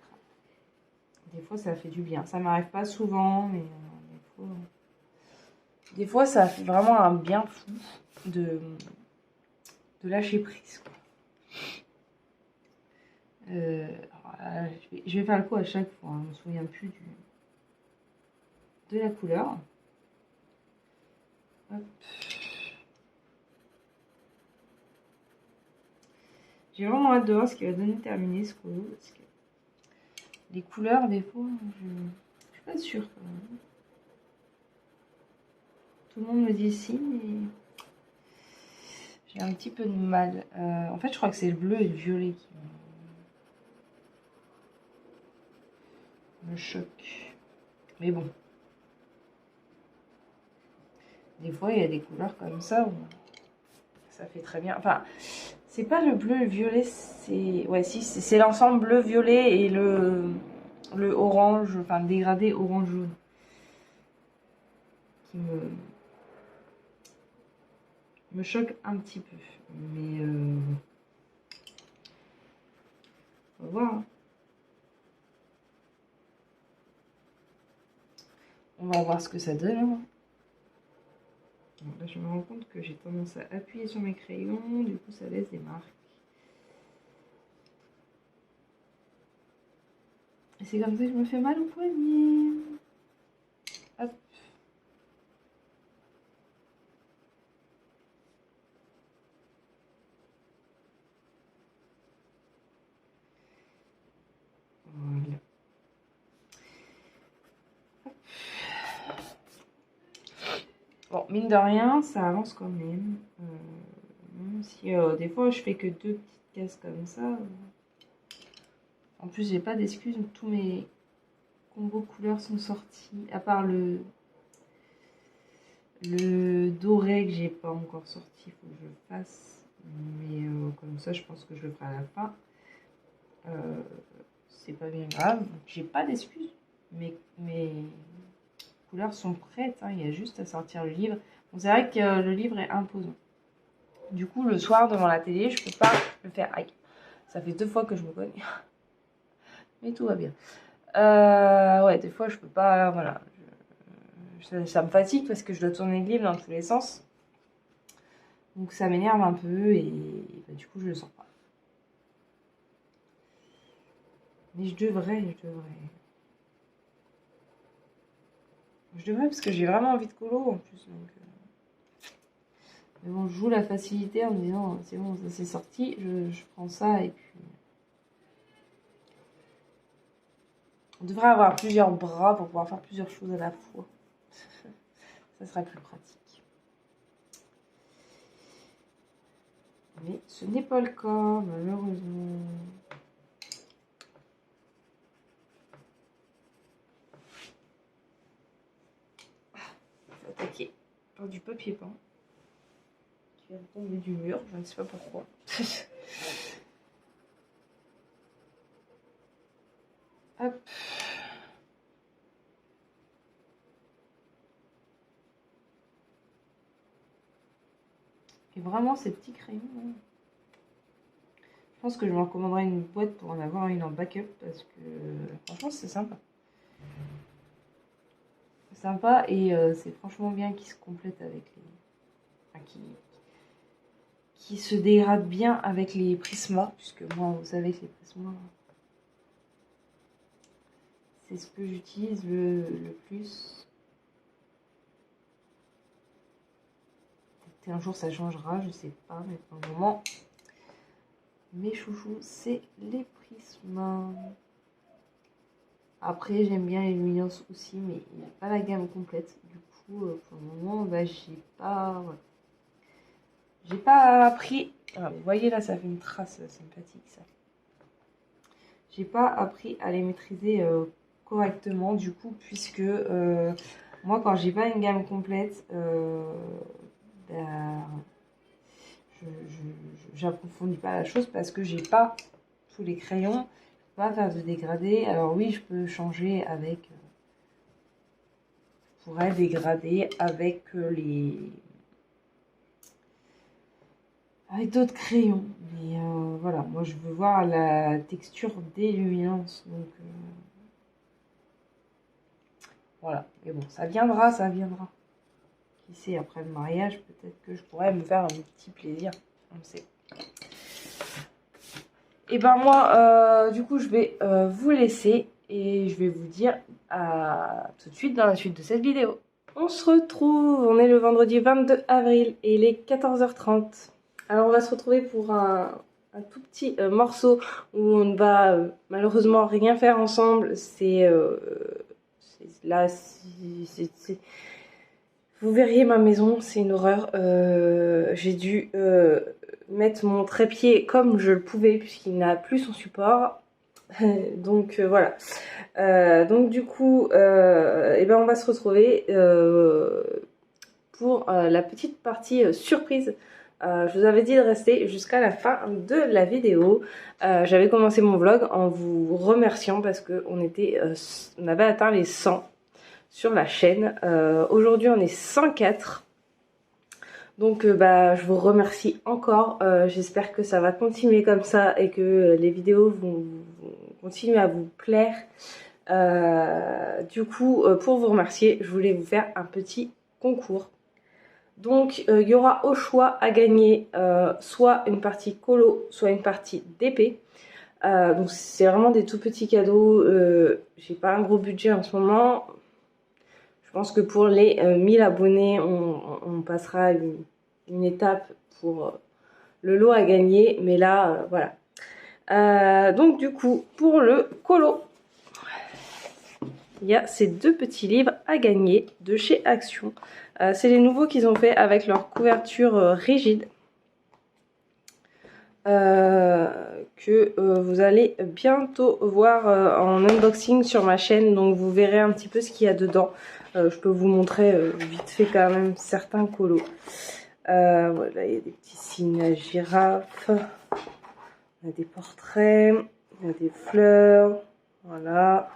S1: Des fois, ça fait du bien. Ça m'arrive pas souvent, mais des fois, ça fait vraiment un bien fou de lâcher prise, quoi. Je vais faire le coup à chaque fois. Hein. Je me souviens plus de la couleur. Hop. J'ai vraiment hâte de voir ce qu'il va donner terminer ce colo. Parce que les couleurs, des fois, je suis pas sûre. Tout le monde me dit si, mais j'ai un petit peu de mal. En fait, je crois que c'est le bleu et le violet qui me choquent. Mais bon. Des fois, il y a des couleurs comme ça où ça fait très bien. Enfin, c'est pas le bleu et le violet, c'est... Ouais, si, c'est l'ensemble bleu-violet et le orange, enfin le dégradé orange-jaune qui me choque un petit peu. Mais on va voir. Hein. On va voir ce que ça donne. Hein. Bon, là, je me rends compte que j'ai tendance à appuyer sur mes crayons, du coup ça laisse des marques. Et c'est comme ça que je me fais mal au poignet. Hop. Voilà. Bon, mine de rien, ça avance quand même. Même si des fois je fais que 2 petites cases comme ça. En plus, j'ai pas d'excuses, tous mes combos couleurs sont sortis. À part le doré que j'ai pas encore sorti, il faut que je le fasse. Mais comme ça, je pense que je le ferai à la fin. C'est pas bien grave. J'ai pas d'excuses. Mes couleurs sont prêtes. Hein. Il y a juste à sortir le livre. Bon, c'est vrai que le livre est imposant. Du coup, le soir, devant la télé, je peux pas le faire. Aïe. Ça fait 2 fois que je me connais. Mais tout va bien. Ouais, des fois, je peux pas... Voilà. Ça me fatigue parce que je dois tourner le livre dans tous les sens. Donc ça m'énerve un peu et bah, du coup, je le sors pas. Mais je devrais. Je devrais parce que j'ai vraiment envie de colo en plus. Donc, mais bon, je joue la facilité en me disant c'est bon, ça c'est sorti, je prends ça et puis. On devrait avoir plusieurs bras pour pouvoir faire plusieurs choses à la fois. Ça serait plus pratique. Mais ce n'est pas le cas, malheureusement. Je vais attaquer par du papier peint qui vient de tomber du mur, je ne sais pas pourquoi. Hop. Et vraiment ces petits crayons. Je pense que je me recommanderais une boîte pour en avoir une en backup parce que franchement c'est sympa. C'est sympa et c'est franchement bien qu'ils se complètent avec les. Enfin, qui se dégradent bien avec les Prisma, puisque moi vous savez que les Prisma c'est ce que j'utilise le plus. Peut-être un jour ça changera, je sais pas, mais pour le moment mes chouchous c'est les Prisma. Après j'aime bien les Luminance aussi, mais il n'y a pas la gamme complète. Du coup pour le moment bah, j'ai pas appris. Ah, vous voyez là ça fait une trace sympathique ça. J'ai pas appris à les maîtriser correctement du coup, puisque moi quand j'ai pas une gamme complète ben, j'approfondis pas la chose parce que j'ai pas tous les crayons, je peux pas faire de dégradé. Alors oui, je peux changer avec je pourrais dégrader avec avec d'autres crayons, mais voilà, moi je veux voir la texture des luminances, donc voilà, mais bon, ça viendra, ça viendra. Qui sait, après le mariage, peut-être que je pourrais me faire un petit plaisir, on sait. Et ben moi, du coup, je vais vous laisser et je vais vous dire à tout de suite dans la suite de cette vidéo. On se retrouve, on est le vendredi 22 avril et il est 14h30. Alors on va se retrouver pour un tout petit morceau où on ne va malheureusement rien faire ensemble. C'est là, vous verriez ma maison, c'est une horreur. J'ai dû mettre mon trépied comme je le pouvais puisqu'il n'a plus son support. Donc voilà. Donc du coup, eh ben on va se retrouver pour la petite partie surprise. Je vous avais dit de rester jusqu'à la fin de la vidéo. J'avais commencé mon vlog en vous remerciant parce qu'on on avait atteint les 100 sur la chaîne. Aujourd'hui on est 104. Donc bah, je vous remercie encore. J'espère que ça va continuer comme ça et que les vidéos vont continuer à vous plaire. Du coup, pour vous remercier, je voulais vous faire un petit concours. Donc il y aura au choix à gagner soit une partie colo, soit une partie d'épée. Donc c'est vraiment des tout petits cadeaux. J'ai pas un gros budget en ce moment. Je pense que pour les 1000 abonnés, on passera une étape pour le lot à gagner. Mais là, voilà. Donc du coup, pour le colo, il y a ces deux petits livres à gagner de chez Action. C'est les nouveaux qu'ils ont fait avec leur couverture rigide. Que vous allez bientôt voir en unboxing sur ma chaîne. Donc vous verrez un petit peu ce qu'il y a dedans. Je peux vous montrer vite fait quand même certains colos. Voilà, il y a des petits signes à girafe. On a des portraits. Il y a des fleurs. Voilà.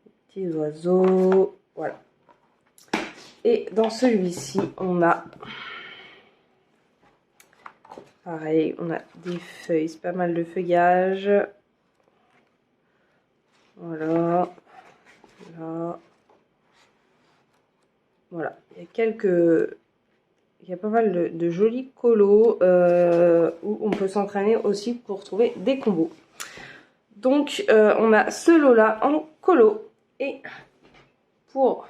S1: Des petits oiseaux. Voilà. Et dans celui-ci, on a... Pareil, on a des feuilles, c'est pas mal de feuillage. Voilà. Là. Voilà. Il y a pas mal de jolis colos où on peut s'entraîner aussi pour trouver des combos. Donc, on a ce lot-là en colo. Et pour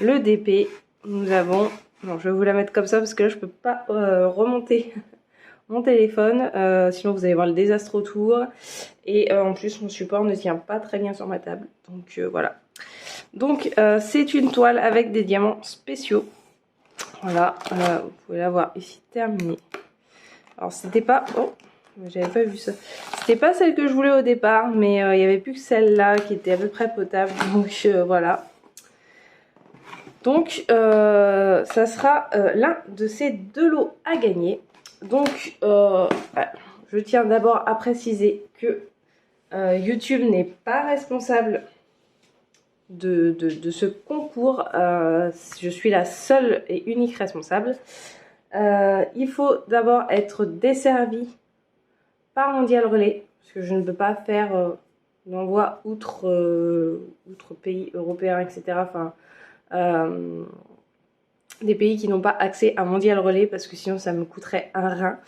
S1: le DP, nous avons... Non, je vais vous la mettre comme ça parce que là, je peux pas remonter mon téléphone. Sinon, vous allez voir le désastre autour. Et en plus, mon support ne tient pas très bien sur ma table. Donc, voilà. Donc, c'est une toile avec des diamants spéciaux. Voilà, vous pouvez la voir ici terminée. Alors, c'était pas... Oh, j'avais pas vu ça. C'était pas celle que je voulais au départ, mais il n'y avait plus que celle-là qui était à peu près potable. Donc, voilà. Donc, ça sera l'un de ces deux lots à gagner. Donc, je tiens d'abord à préciser que YouTube n'est pas responsable de ce concours. Je suis la seule et unique responsable. Il faut d'abord être desservi par Mondial Relais, parce que je ne peux pas faire l'envoi outre pays européens, etc. Enfin, des pays qui n'ont pas accès à Mondial Relais, parce que sinon ça me coûterait un rein.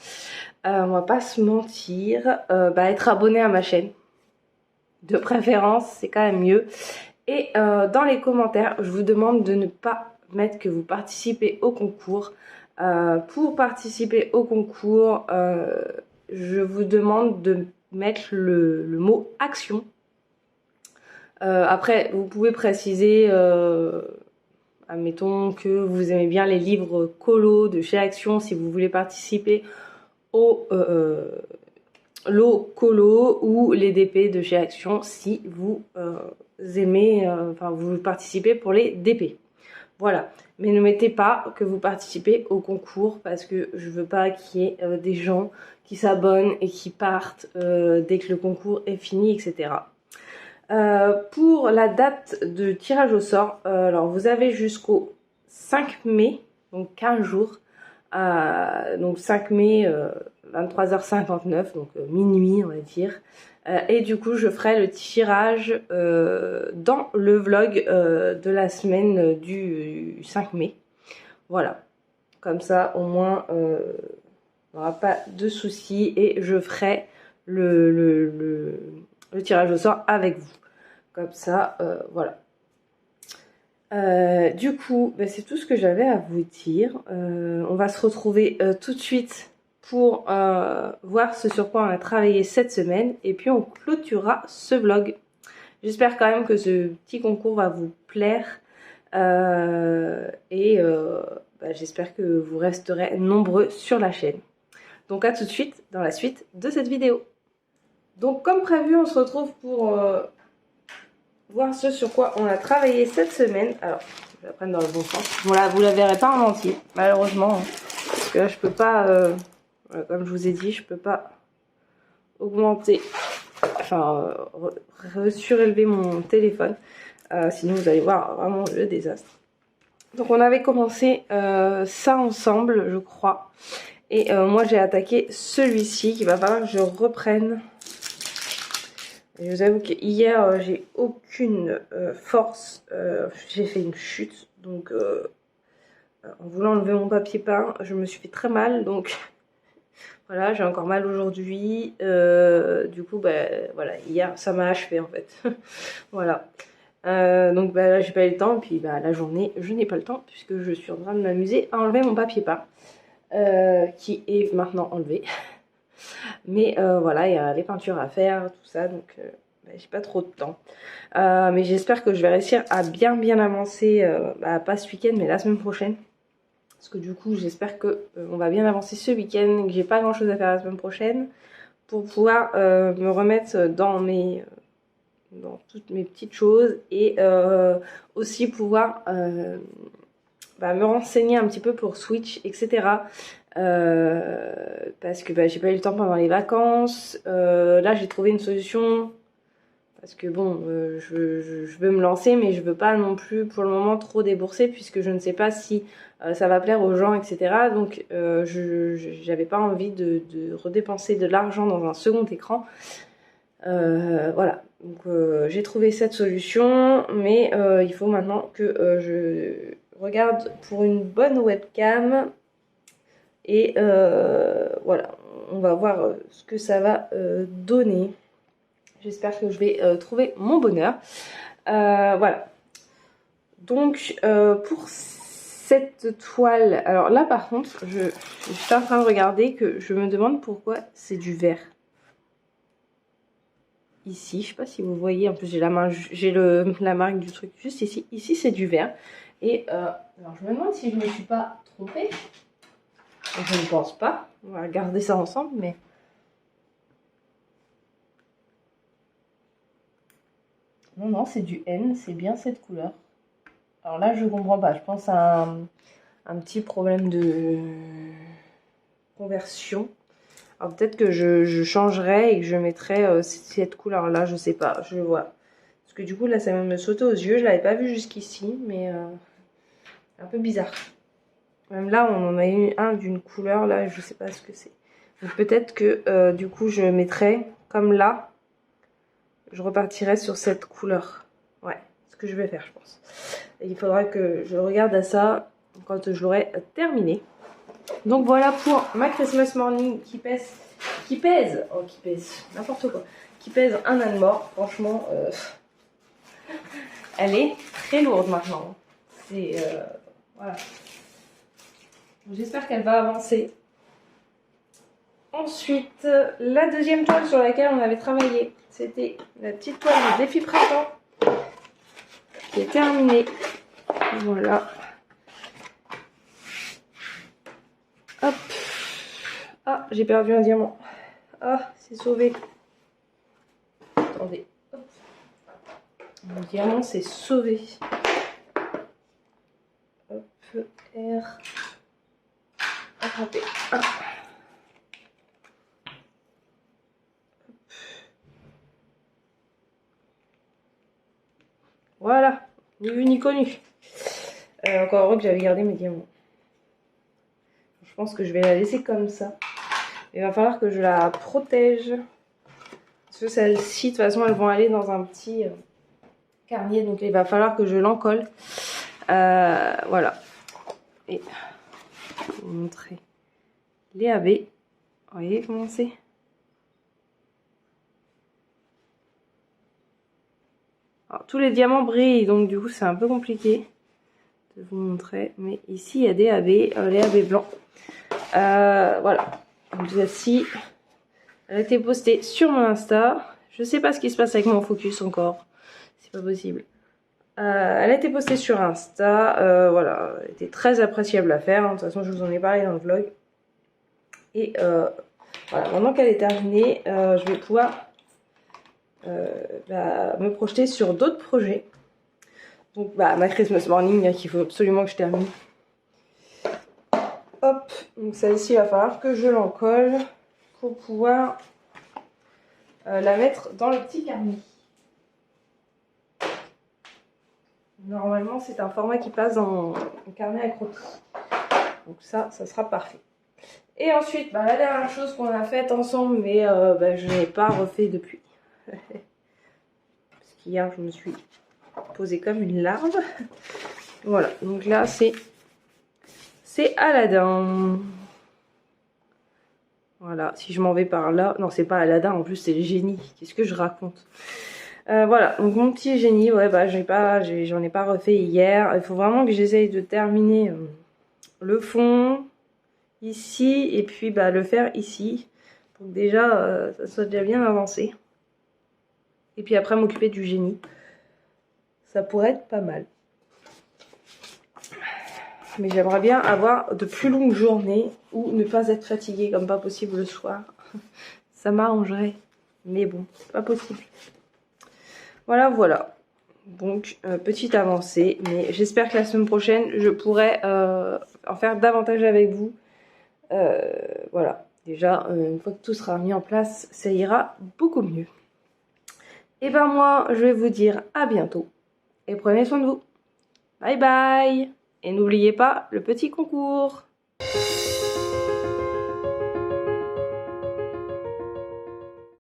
S1: On va pas se mentir, être abonné à ma chaîne, de préférence, c'est quand même mieux. Et dans les commentaires, je vous demande de ne pas mettre que vous participez au concours. Pour participer au concours, je vous demande de mettre le mot action. Après, vous pouvez préciser, admettons que vous aimez bien les livres colo de chez Action, si vous voulez participer au lot colo ou les DP de chez Action, si vous aimez, vous participez pour les DP. Voilà, mais ne mettez pas que vous participez au concours parce que je veux pas qu'il y ait des gens qui s'abonnent et qui partent dès que le concours est fini, etc. Pour la date de tirage au sort, alors vous avez jusqu'au 5 mai, donc 15 jours, donc 5 mai 23h59, donc minuit on va dire. Et du coup je ferai le tirage dans le vlog de la semaine du 5 mai. Voilà, comme ça au moins il n'y aura pas de soucis et je ferai le tirage au sort avec vous. Comme ça, voilà. Du coup, c'est tout ce que j'avais à vous dire. On va se retrouver tout de suite pour voir ce sur quoi on a travaillé cette semaine. Et puis on clôturera ce vlog. J'espère quand même que ce petit concours va vous plaire. J'espère que vous resterez nombreux sur la chaîne. Donc à tout de suite dans la suite de cette vidéo. Donc comme prévu, on se retrouve pour voir ce sur quoi on a travaillé cette semaine. Alors, je vais la prendre dans le bon sens. Voilà, vous la verrez pas en entier, malheureusement. Hein, parce que là, je peux pas, comme je vous ai dit, je peux pas augmenter, surélever mon téléphone. Sinon, vous allez voir vraiment le désastre. Donc, on avait commencé ça ensemble, je crois. Et moi, j'ai attaqué celui-ci qu'il va falloir que je reprenne. Et je vous avoue qu'hier, j'ai aucune force. J'ai fait une chute. Donc, en voulant enlever mon papier peint, je me suis fait très mal. Donc,
S2: Voilà, j'ai encore mal aujourd'hui. Du coup, bah, voilà, hier, ça m'a achevé en fait. Voilà. Donc bah, là, j'ai pas eu le temps. Et puis bah, la journée, je n'ai pas le temps puisque je suis en train de m'amuser à enlever mon papier peint. Qui est maintenant enlevé. Mais voilà, il y a les peintures à faire, tout ça. Donc bah, j'ai pas trop de temps. Mais j'espère que je vais réussir à bien avancer. Bah, pas ce week-end, mais la semaine prochaine. Parce que du coup, j'espère que on va bien avancer ce week-end, que j'ai pas grand chose à faire la semaine prochaine pour pouvoir me remettre dans toutes mes petites choses et aussi pouvoir bah, me renseigner un petit peu pour Switch, etc. Parce que bah, j'ai pas eu le temps pendant les vacances. Là, j'ai trouvé une solution. Parce que bon, je veux me lancer, mais je veux pas non plus pour le moment trop débourser puisque je ne sais pas si ça va plaire aux gens, etc. Donc j'avais pas envie de redépenser de l'argent dans un second écran. Voilà, donc j'ai trouvé cette solution, mais il faut maintenant que je regarde pour une bonne webcam. Et voilà, on va voir ce que ça va donner. J'espère que je vais trouver mon bonheur. Voilà. Donc, pour cette toile... Alors là, par contre, je suis en train de regarder que je me demande pourquoi c'est du vert. Ici, je sais pas si vous voyez, en plus j'ai la marque du truc juste ici. Ici, c'est du vert. Et alors, je me demande si je ne me suis pas trompée. Je ne pense pas. On va regarder ça ensemble, mais... Non, non, c'est du N, c'est bien cette couleur. Alors là, je comprends pas. Je pense à un petit problème de conversion. Alors peut-être que je changerai et que je mettrai cette couleur-là, je sais pas, je vois. Parce que du coup, là, ça me sautait aux yeux. Je l'avais pas vu jusqu'ici, mais un peu bizarre. Même là, on en a eu un d'une couleur, là, je sais pas ce que c'est. Donc peut-être que du coup, je mettrai comme là. Je repartirai sur cette couleur. Ouais, c'est ce que je vais faire, je pense. Et il faudra que je regarde à ça quand je l'aurai terminé. Donc voilà pour ma Christmas morning qui pèse, n'importe quoi, qui pèse un âne mort. Franchement, elle est très lourde maintenant. C'est voilà. J'espère qu'elle va avancer. Ensuite, la deuxième toile sur laquelle on avait travaillé, c'était la petite toile de défi printemps qui est terminée. Voilà. Hop. Ah, j'ai perdu un diamant. Ah, c'est sauvé. Attendez. Hop. Mon diamant s'est sauvé. Hop. R. Attraper. Ah. Voilà, ni vu ni connu. Encore heureux que j'avais gardé mes diamants. Je pense que je vais la laisser comme ça. Il va falloir que je la protège. Parce que celles-ci, de toute façon, elles vont aller dans un petit carnier. Donc il va falloir que je l'encolle. Voilà. Et je vais vous montrer les AB. Vous voyez comment c'est ? Alors, tous les diamants brillent, donc du coup c'est un peu compliqué de vous montrer. Mais ici il y a des AB, les AB blancs. Voilà. Donc celle-ci, elle a été postée sur mon Insta. Je sais pas ce qui se passe avec mon focus encore. C'est pas possible. Elle a été postée sur Insta. Voilà. Elle était très appréciable à faire. De toute façon, je vous en ai parlé dans le vlog. Et voilà. Maintenant qu'elle est terminée, je vais pouvoir me projeter sur d'autres projets. Donc, ma Christmas morning, qu'il faut absolument que je termine. Hop. Donc, celle-ci, il va falloir que je l'encolle pour pouvoir la mettre dans le petit carnet. Normalement, c'est un format qui passe dans mon carnet à croquis. Donc ça sera parfait. Et ensuite, la dernière chose qu'on a faite ensemble, mais je n'ai pas refait depuis. Parce qu'hier, je me suis posée comme une larve. Voilà, donc là, c'est Aladdin. Voilà, si je m'en vais par là... Non, c'est pas Aladdin, en plus c'est le génie. Qu'est-ce que je raconte? Voilà, donc mon petit génie, ouais, bah j'en ai pas refait hier. Il faut vraiment que j'essaye de terminer le fond ici et puis bah, le faire ici. Pour que déjà ça soit déjà bien avancé. Et puis après m'occuper du génie. Ça pourrait être pas mal. Mais j'aimerais bien avoir de plus longues journées ou ne pas être fatiguée comme pas possible le soir. Ça m'arrangerait. Mais bon, pas possible. Voilà, voilà. Donc, petite avancée. Mais j'espère que la semaine prochaine, je pourrai en faire davantage avec vous. Voilà. Déjà, une fois que tout sera mis en place, ça ira beaucoup mieux. Et ben moi, je vais vous dire à bientôt. Et prenez soin de vous. Bye bye. Et n'oubliez pas le petit concours.